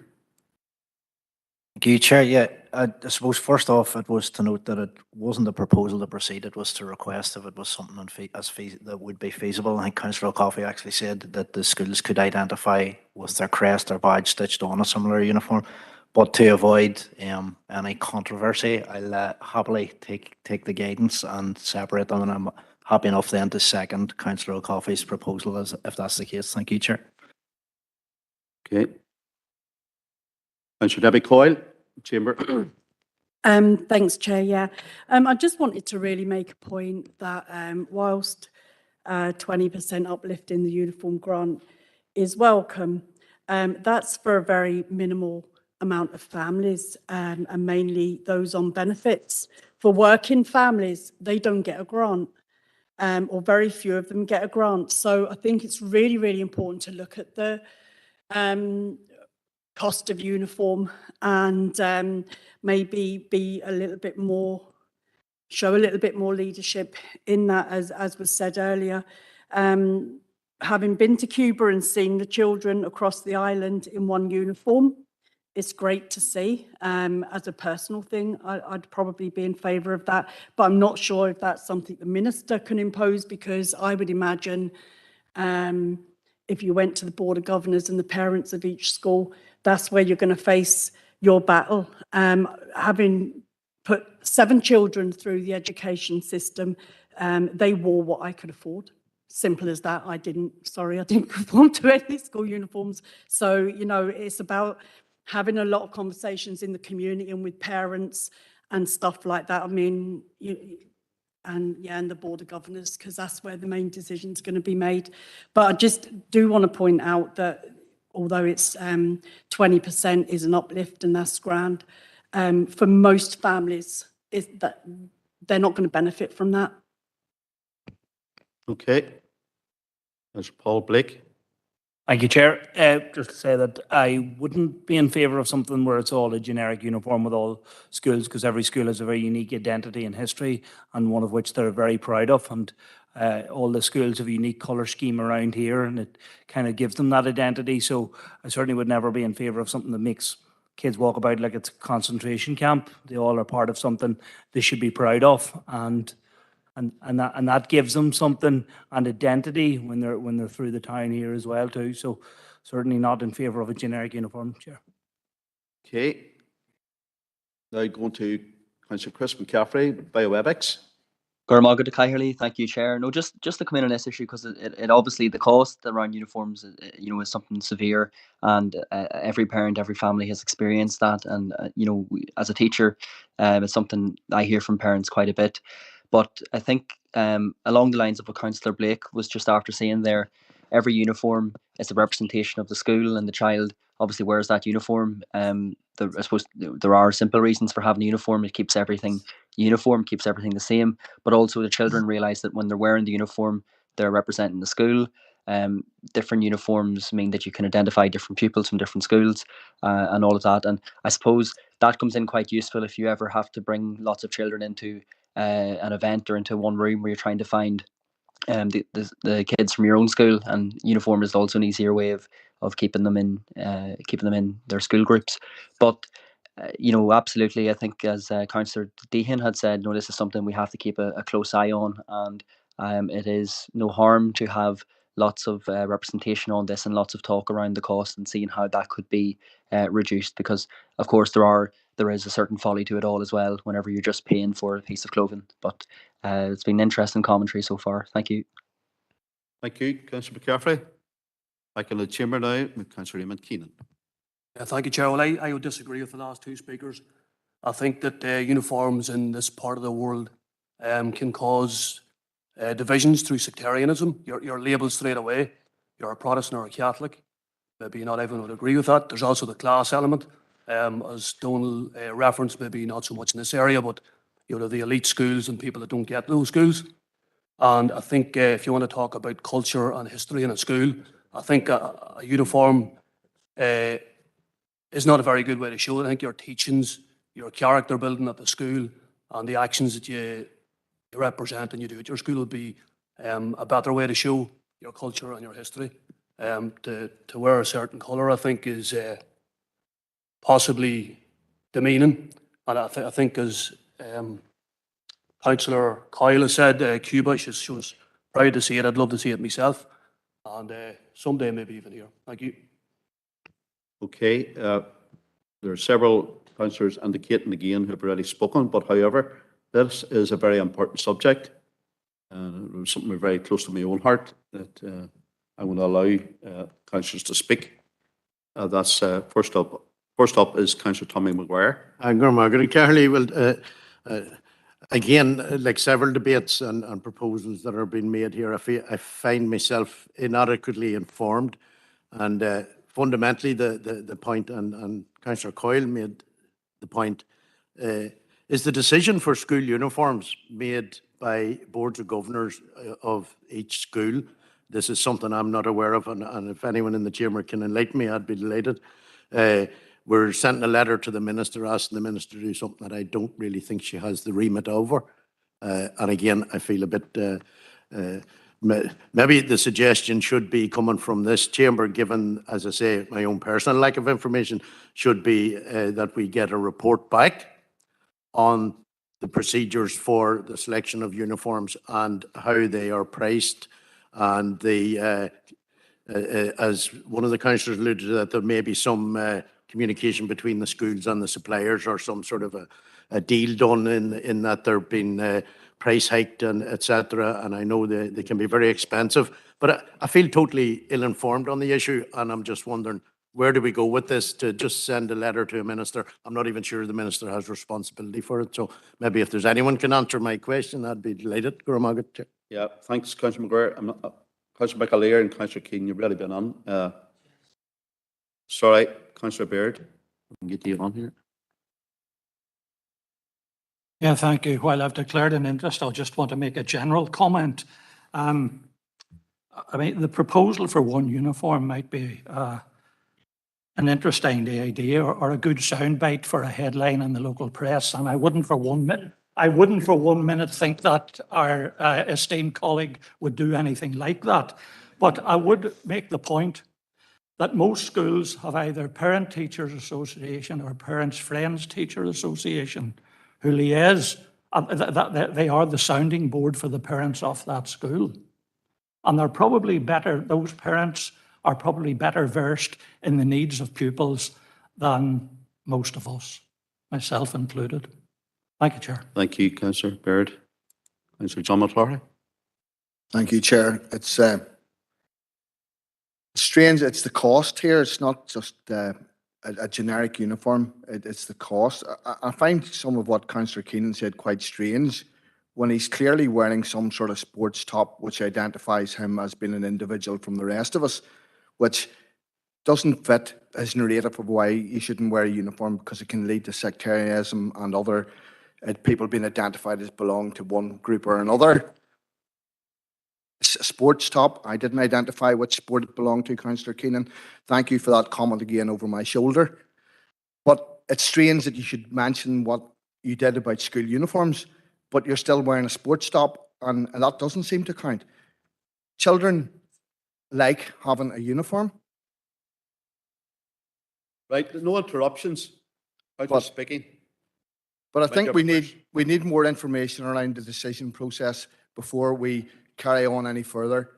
Thank you, Chair. Yeah, I suppose first off, it was to note that it wasn't a proposal to proceed, it was to request if it was something that would be feasible. I think Councillor O'Coffey actually said that the schools could identify with their crest or badge stitched on a similar uniform. But to avoid any controversy, I'll happily take the guidance and separate them, and I'm happy enough then to second Councillor O'Coffey's proposal if that's the case. Thank you, Chair. Okay. Councillor Debbie Coyle, Chamber. Thanks, Chair. Yeah, I just wanted to really make a point that whilst 20% uplift in the uniform grant is welcome, that's for a very minimal amount of families, and mainly those on benefits. For working families, they don't get a grant, or very few of them get a grant. So I think it's really, really important to look at the cost of uniform and maybe be a little bit more, show a little bit more leadership in that, as was said earlier. Having been to Cuba and seen the children across the island in one uniform, it's great to see. As a personal thing, I'd probably be in favour of that, but I'm not sure if that's something the Minister can impose, because I would imagine if you went to the Board of Governors and the parents of each school, that's where you're going to face your battle. Having put 7 children through the education system, they wore what I could afford. Simple as that. I didn't conform to any school uniforms. So, it's about having a lot of conversations in the community and with parents and stuff like that. I mean, and the Board of Governors, because that's where the main decision's going to be made. But I just do want to point out that although it's 20% is an uplift, and that's grand, for most families, is that they're not going to benefit from that. Okay. There's Paul Blake. Thank you, Chair. Just to say that I wouldn't be in favour of something where it's all a generic uniform with all schools, because every school has a very unique identity and history, and one of which they're very proud of. And all the schools have a unique colour scheme around here, and it kind of gives them that identity. So I certainly would never be in favour of something that makes kids walk about like it's a concentration camp. They all are part of something they should be proud of, and that gives them something and identity when they're through the town here as well too. So certainly not in favour of a generic uniform, Chair. Okay. Now going to Councillor Chris McCaffrey, BioWebEx. Thank you, Chair. No, just to come in on this issue, because it obviously the cost around uniforms, is something severe, and every parent, every family has experienced that, and as a teacher, it's something I hear from parents quite a bit. But I think along the lines of what Councillor Blake was just after saying there, every uniform is a representation of the school, and the child obviously wears that uniform. I suppose there are simple reasons for having a uniform. It keeps everything uniform, keeps everything the same. But also the children realise that when they're wearing the uniform, they're representing the school. Different uniforms mean that you can identify different pupils from different schools and all of that. And I suppose that comes in quite useful if you ever have to bring lots of children into an event or into one room where you're trying to find the kids from your own school, and uniform is also an easier way of keeping them in their school groups. But absolutely, I think as Councillor Deehan had said, this is something we have to keep a close eye on, and it is no harm to have lots of representation on this and lots of talk around the cost and seeing how that could be reduced, because of course there is a certain folly to it all as well whenever you're just paying for a piece of clothing. But it's been interesting commentary so far. Thank you. Thank you, Councillor McCaffrey. Back in the chamber now with Councillor Eamon Keenan. Thank you, Chair. Well, I would disagree with the last two speakers. I think that uniforms in this part of the world can cause divisions through sectarianism. You're labelled straight away. You're a Protestant or a Catholic. Maybe not everyone would agree with that. There's also the class element, as Donal referenced, maybe not so much in this area, but the elite schools and people that don't get those schools. And I think if you want to talk about culture and history in a school, I think a uniform is not a very good way to show it. I think your teachings, your character building at the school, and the actions that you represent and you do at your school would be a better way to show your culture and your history. To wear a certain colour, I think, is possibly demeaning. And I think as Councillor Coyle has said, Cuba, she was proud to see it. I'd love to see it myself. And someday maybe even here. Thank you. Okay. There are several councillors indicating again who have already spoken, but however, this is a very important subject. It was something very close to my own heart that I'm going to allow councillors to speak. That's first up. First up is Councillor Tommy Maguire. Margaret Carley, well, again, like several debates and proposals that are being made here, I find myself inadequately informed. And fundamentally, the point, and Councillor Coyle made the point, is the decision for school uniforms made by boards of governors of each school. This is something I'm not aware of, and if anyone in the chamber can enlighten me, I'd be delighted. We're sending a letter to the Minister asking the Minister to do something that I don't really think she has the remit over. And again, I feel a bit, maybe the suggestion should be coming from this chamber, given, as I say, my own personal lack of information, should be that we get a report back on the procedures for the selection of uniforms and how they are priced, and the as one of the councillors alluded to, that there may be some communication between the schools and the suppliers, or some sort of a deal done in that they're being price hiked and etc. And I know they can be very expensive, but I feel totally ill-informed on the issue, and I'm just wondering, where do we go with this? To just send a letter to a minister? I'm not even sure the minister has responsibility for it. So maybe if there's anyone can answer my question, I'd be delighted. Yeah, thanks, Councillor Maguire. Councillor McAleer and Councillor Keane, you've already been on. Sorry, Councillor Baird, we can get you on here. Yeah, thank you. While I've declared an interest, I'll just want to make a general comment. I mean, the proposal for one uniform might be an interesting idea, or a good soundbite for a headline in the local press, and I wouldn't for 1 minute think that our esteemed colleague would do anything like that. But I would make the point that most schools have either Parent Teachers Association or Parents Friends Teacher Association who liaise. They are the sounding board for the parents of that school. And they're probably better, those parents are probably better versed in the needs of pupils than most of us, myself included. Thank you, Chair. Thank you, Councillor Baird. Councillor John McClory. Thank you, Chair. It's strange. It's the cost here. It's not just a generic uniform. It's the cost. I find some of what Councillor Keenan said quite strange, when he's clearly wearing some sort of sports top which identifies him as being an individual from the rest of us, which doesn't fit his narrative of why you shouldn't wear a uniform because it can lead to sectarianism and other people being identified as belong to one group or another. Sports top, I didn't identify which sport it belonged to, Councillor Keenan. Thank you for that comment again over my shoulder. But it's strange that you should mention what you did about school uniforms, but you're still wearing a sports top, and that doesn't seem to count. Children like having a uniform. Right, no interruptions. I was speaking. But I Make think your we need more information around the decision process before we carry on any further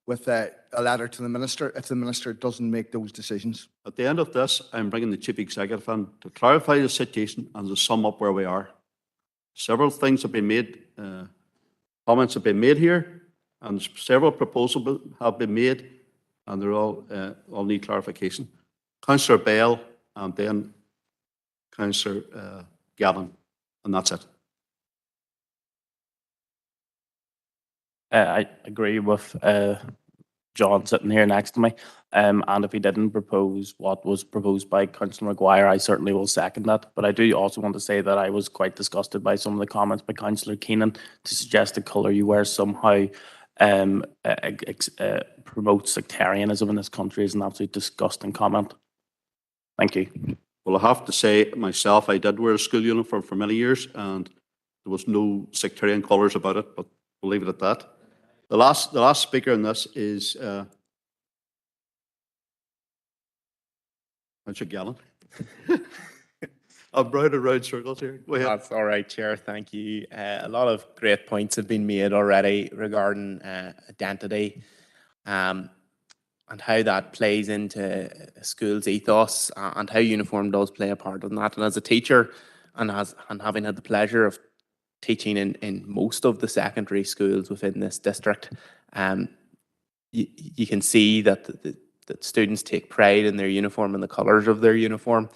with a letter to the Minister if the Minister doesn't make those decisions. At the end of this, I'm bringing the Chief Executive in to clarify the situation and to sum up where we are. Several things have been made, comments have been made here, and several proposals have been made, and they're all need clarification. Councillor Bell and then Councillor Gavin, and that's it. I agree with John sitting here next to me. And if he didn't propose what was proposed by Councillor Maguire, I certainly will second that. But I do also want to say that I was quite disgusted by some of the comments by Councillor Keenan to suggest the colour you wear somehow promotes sectarianism in this country is an absolute disgusting comment. Thank you. Well, I have to say myself, I did wear a school uniform for many years, and there was no sectarian colours about it, but we'll leave it at that. The last speaker on this is Councillor Gallen. I'm round and round circles here. Go ahead. That's all right, Chair. Thank you. A lot of great points have been made already regarding identity and how that plays into a school's ethos and how uniform does play a part in that. And as a teacher and having had the pleasure of teaching in most of the secondary schools within this district, you can see that that students take pride in their uniform and the colours of their uniform.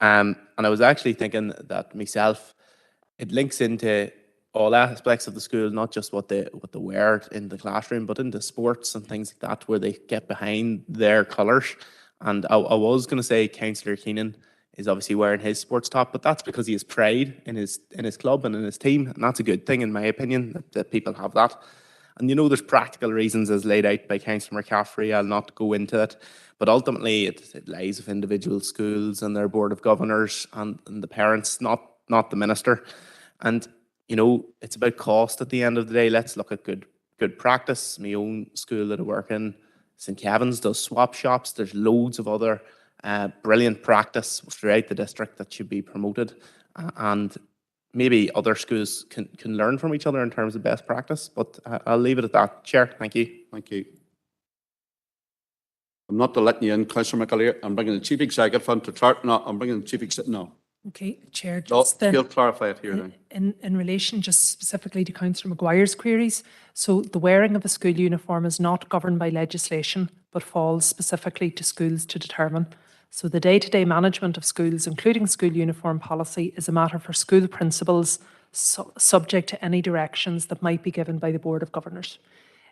And I was actually thinking that myself, it links into all aspects of the school, not just what they wear in the classroom, but into sports and things like that, where they get behind their colours. And I was going to say Councillor Keenan is obviously wearing his sports top, but that's because he has pride in his club and in his team, and that's a good thing in my opinion that people have that. And you know, there's practical reasons as laid out by Councillor McCaffrey. I'll not go into it, but ultimately it lies with individual schools and their board of governors and the parents, not the minister. And you know, it's about cost at the end of the day. Let's look at good practice. My own school that I work in, St. Kevin's, does swap shops. There's loads of other brilliant practice throughout the district that should be promoted, and maybe other schools can learn from each other in terms of best practice. But I'll leave it at that. Chair, thank you. Thank you. I'm not letting you in, Councillor McAleer. I'm bringing the Chief Executive in to chart. No, I'm bringing the Chief Executive. No. Okay, Chair, No, just he'll clarify it here then. in relation just specifically to Councillor Maguire's queries, so the wearing of a school uniform is not governed by legislation, but falls specifically to schools to determine. So the day-to-day management of schools, including school uniform policy, is a matter for school principals, subject to any directions that might be given by the Board of Governors.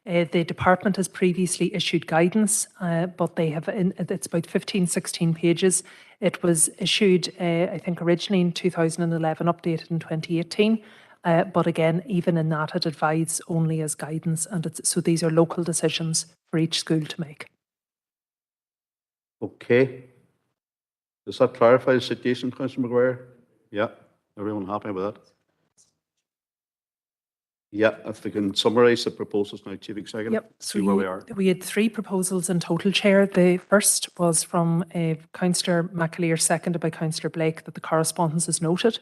The department has previously issued guidance, but they have, it's about 15, 16 pages. It was issued, I think, originally in 2011, updated in 2018. But again, even in that, it advises only as guidance. And so these are local decisions for each school to make. Okay. Does that clarify the situation, Councillor Maguire? Yeah. Everyone happy with that? Yeah, if we can summarise the proposals now, Chief Executive. Yep. See where we are. We had 3 proposals in total, Chair. The first was from Councillor McAleer, seconded by Councillor Blake, that the correspondence is noted.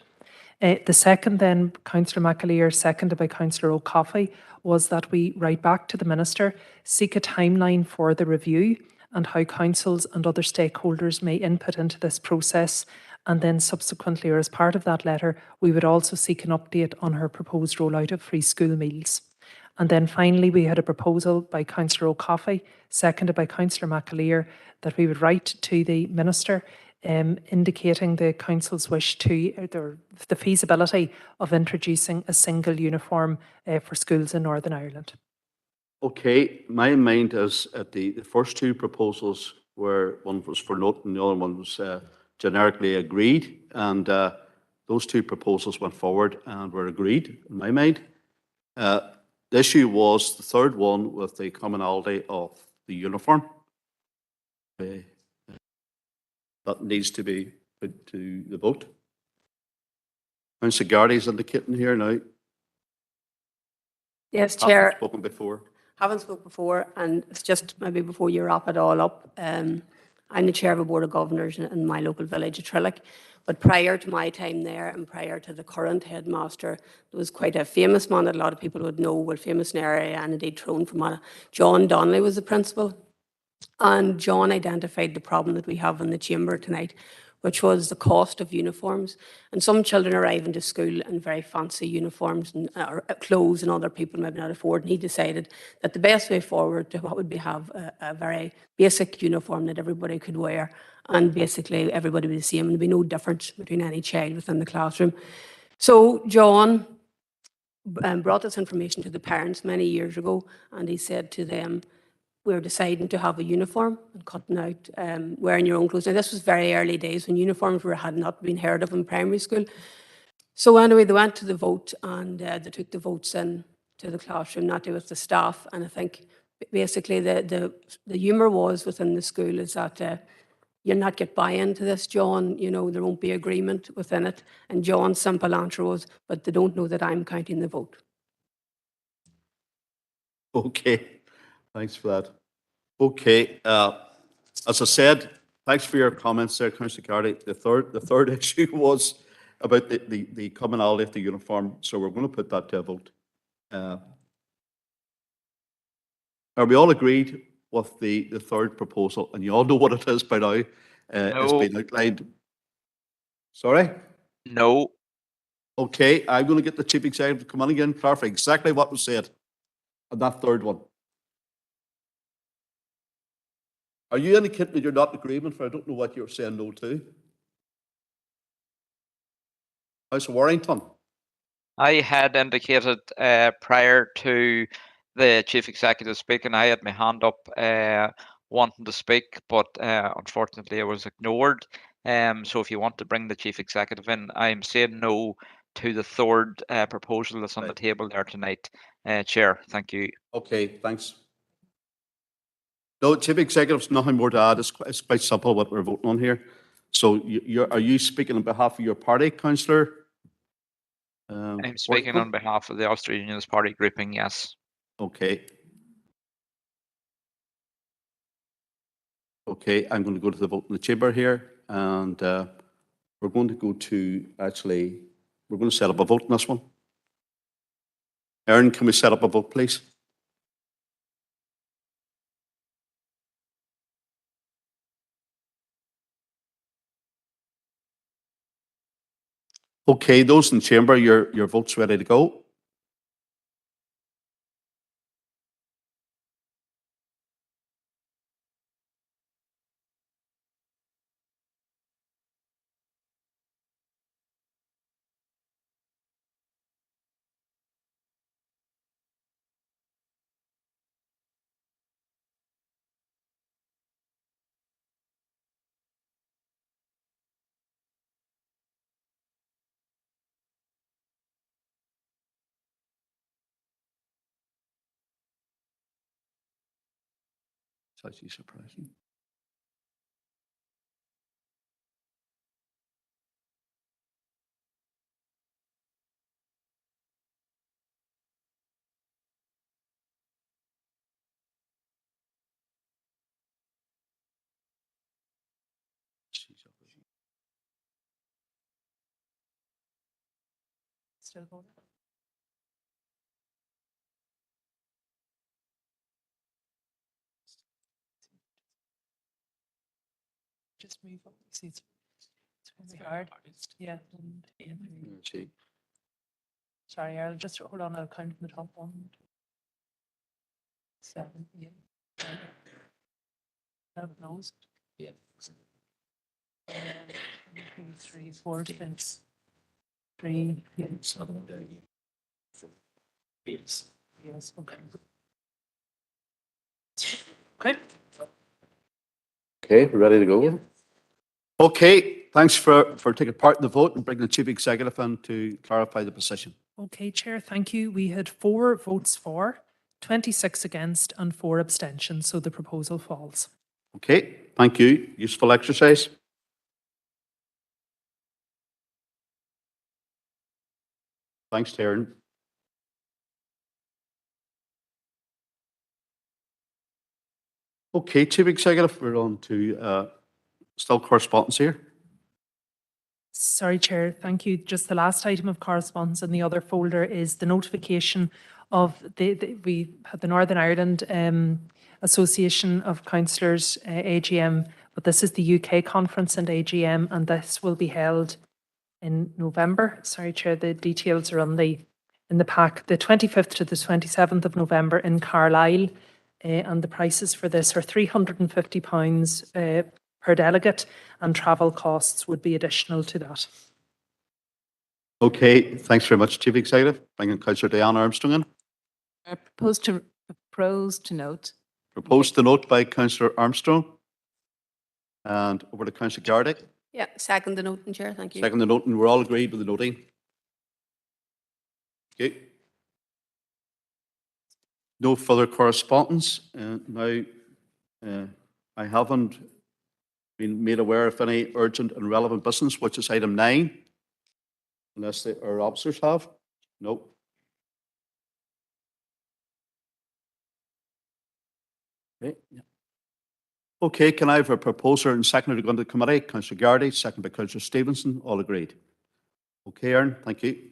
The second then, Councillor McAleer, seconded by Councillor O'Coffey, was that we write back to the Minister, seek a timeline for the review and how councils and other stakeholders may input into this process. And then subsequently, or as part of that letter, we would also seek an update on her proposed rollout of free school meals. And then finally, we had a proposal by Councillor O'Coffey, seconded by Councillor McAleer, that we would write to the Minister indicating the Council's wish to, the feasibility of introducing a single uniform for schools in Northern Ireland. Okay, my mind is at the first 2 proposals where one was for note and the other one was generically agreed. And those two proposals went forward and were agreed, in my mind. The issue was the third one with the commonality of the uniform. That needs to be put to the vote. Councillor Gardy's indicating here now. Yes, Haven't Chair. spoken before. Haven't spoke before, and it's just maybe before you wrap it all up. I'm the chair of a board of governors in my local village of Trillick. But prior to my time there and prior to the current headmaster, there was quite a famous man that a lot of people would know, well, famous in the area and indeed Tyrone from Anna. John Donnelly was the principal. And John identified the problem that we have in the chamber tonight, which was the cost of uniforms. And some children arrive into school in very fancy uniforms and clothes, and other people maybe not afford. And he decided that the best way forward to what would be have a very basic uniform that everybody could wear, and basically everybody would be the same, and there'd be no difference between any child within the classroom. So John brought this information to the parents many years ago, and he said to them, we're deciding to have a uniform and cutting out wearing your own clothes. Now, this was very early days when uniforms had not been heard of in primary school. So anyway, they went to the vote, and they took the votes in to the classroom, not with the staff. And I think basically the humour was within the school is that you'll not get buy-in to this, John. You know, there won't be agreement within it. And John's simple answer was, but they don't know that I'm counting the vote. Okay, thanks for that. Okay, as I said, thanks for your comments there, Councillor Gardy. The third issue was about the commonality of the uniform, so we're going to put that to a vote. Are we all agreed with the third proposal? And you all know what it is by now. It's No. been outlined. Sorry? No. Okay, I'm going to get the Chief Executive to come in again, clarify exactly what was said on that third one. Are you indicating that you're not in agreement? For I don't know what you're saying no to. House of Warrington. I had indicated prior to the Chief Executive speaking, I had my hand up wanting to speak, but unfortunately I was ignored. So if you want to bring the Chief Executive in, I'm saying no to the third proposal that's on the table there tonight. Chair, thank you. Okay, thanks. No, Chief Executive's nothing more to add. It's quite simple what we're voting on here. So are you speaking on behalf of your party, Councillor? I'm speaking on behalf of the Ulster Unionist Party grouping, yes. Okay. Okay, I'm going to go to the vote in the chamber here, and we're going to go to, actually, we're going to set up a vote on this one. Erin, can we set up a vote, please? Okay, those in chamber, your vote's ready to go. It's actually surprising. Still voting. Just move up. See, it's really hard. Yeah. Sorry, I'll just hold on. I'll count from the top. 1, 7, 8, 9, 11 noes. Yeah. 2, 3, 4, 6, 3. Yes. Yes. Okay. Okay. Okay, we're ready to go. Okay, thanks for taking part in the vote and bringing the Chief Executive in to clarify the position. Okay, Chair, thank you. We had 4 votes for, 26 against and 4 abstentions, so the proposal falls. Okay, thank you. Useful exercise. Thanks, Taryn. Okay, Chief Executive, we're on to still correspondence here. Sorry, Chair, thank you. Just the last item of correspondence in the other folder is the notification of we had the Northern Ireland Association of Councillors AGM, but this is the UK conference and AGM, and this will be held in November. Sorry, Chair, the details are on in the pack. The 25th to the 27th of November in Carlisle, and the prices for this are £350 per delegate, and travel costs would be additional to that. Okay, thanks very much, Chief Executive. Bringing Councillor Diana Armstrong in. Proposed to note. Proposed to note by Councillor Armstrong. And over to Councillor Gardick. Yeah, second the note, Chair, thank you. Second the note, and we're all agreed with the noting. Okay. No further correspondence. Now, I haven't been made aware of any urgent and relevant business, which is item 9, unless our officers have. No. Okay. Okay, can I have a proposer and seconder to go into the committee? Councillor Gardy, second by Councillor Stevenson, all agreed. Okay, Aaron, thank you.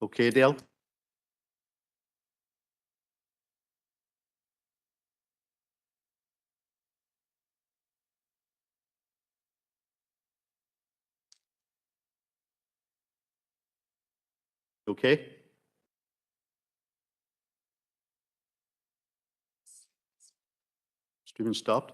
Okay, Dale. Okay. Streaming stopped.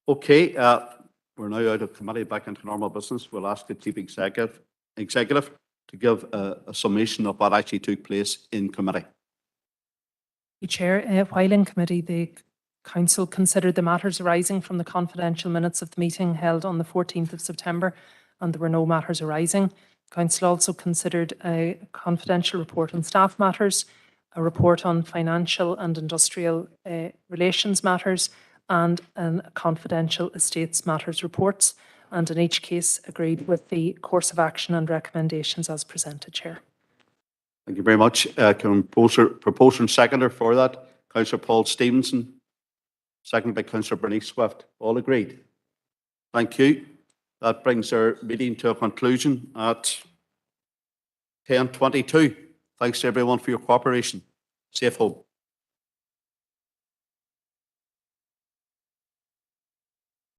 Okay, we're now out of committee, back into normal business. We'll ask the Chief Executive to give a summation of what actually took place in committee. Chair, while in committee, the Council considered the matters arising from the confidential minutes of the meeting held on the 14th of September, and there were no matters arising. Council also considered a confidential report on staff matters, a report on financial and industrial relations matters, and a confidential estates matters reports, and in each case agreed with the course of action and recommendations as presented, Chair. Thank you very much. Proposer and seconder for that, Councillor Paul Stevenson, seconded by Councillor Bernice Swift. All agreed? Thank you. That brings our meeting to a conclusion at 10:22. Thanks to everyone for your cooperation. Safe home.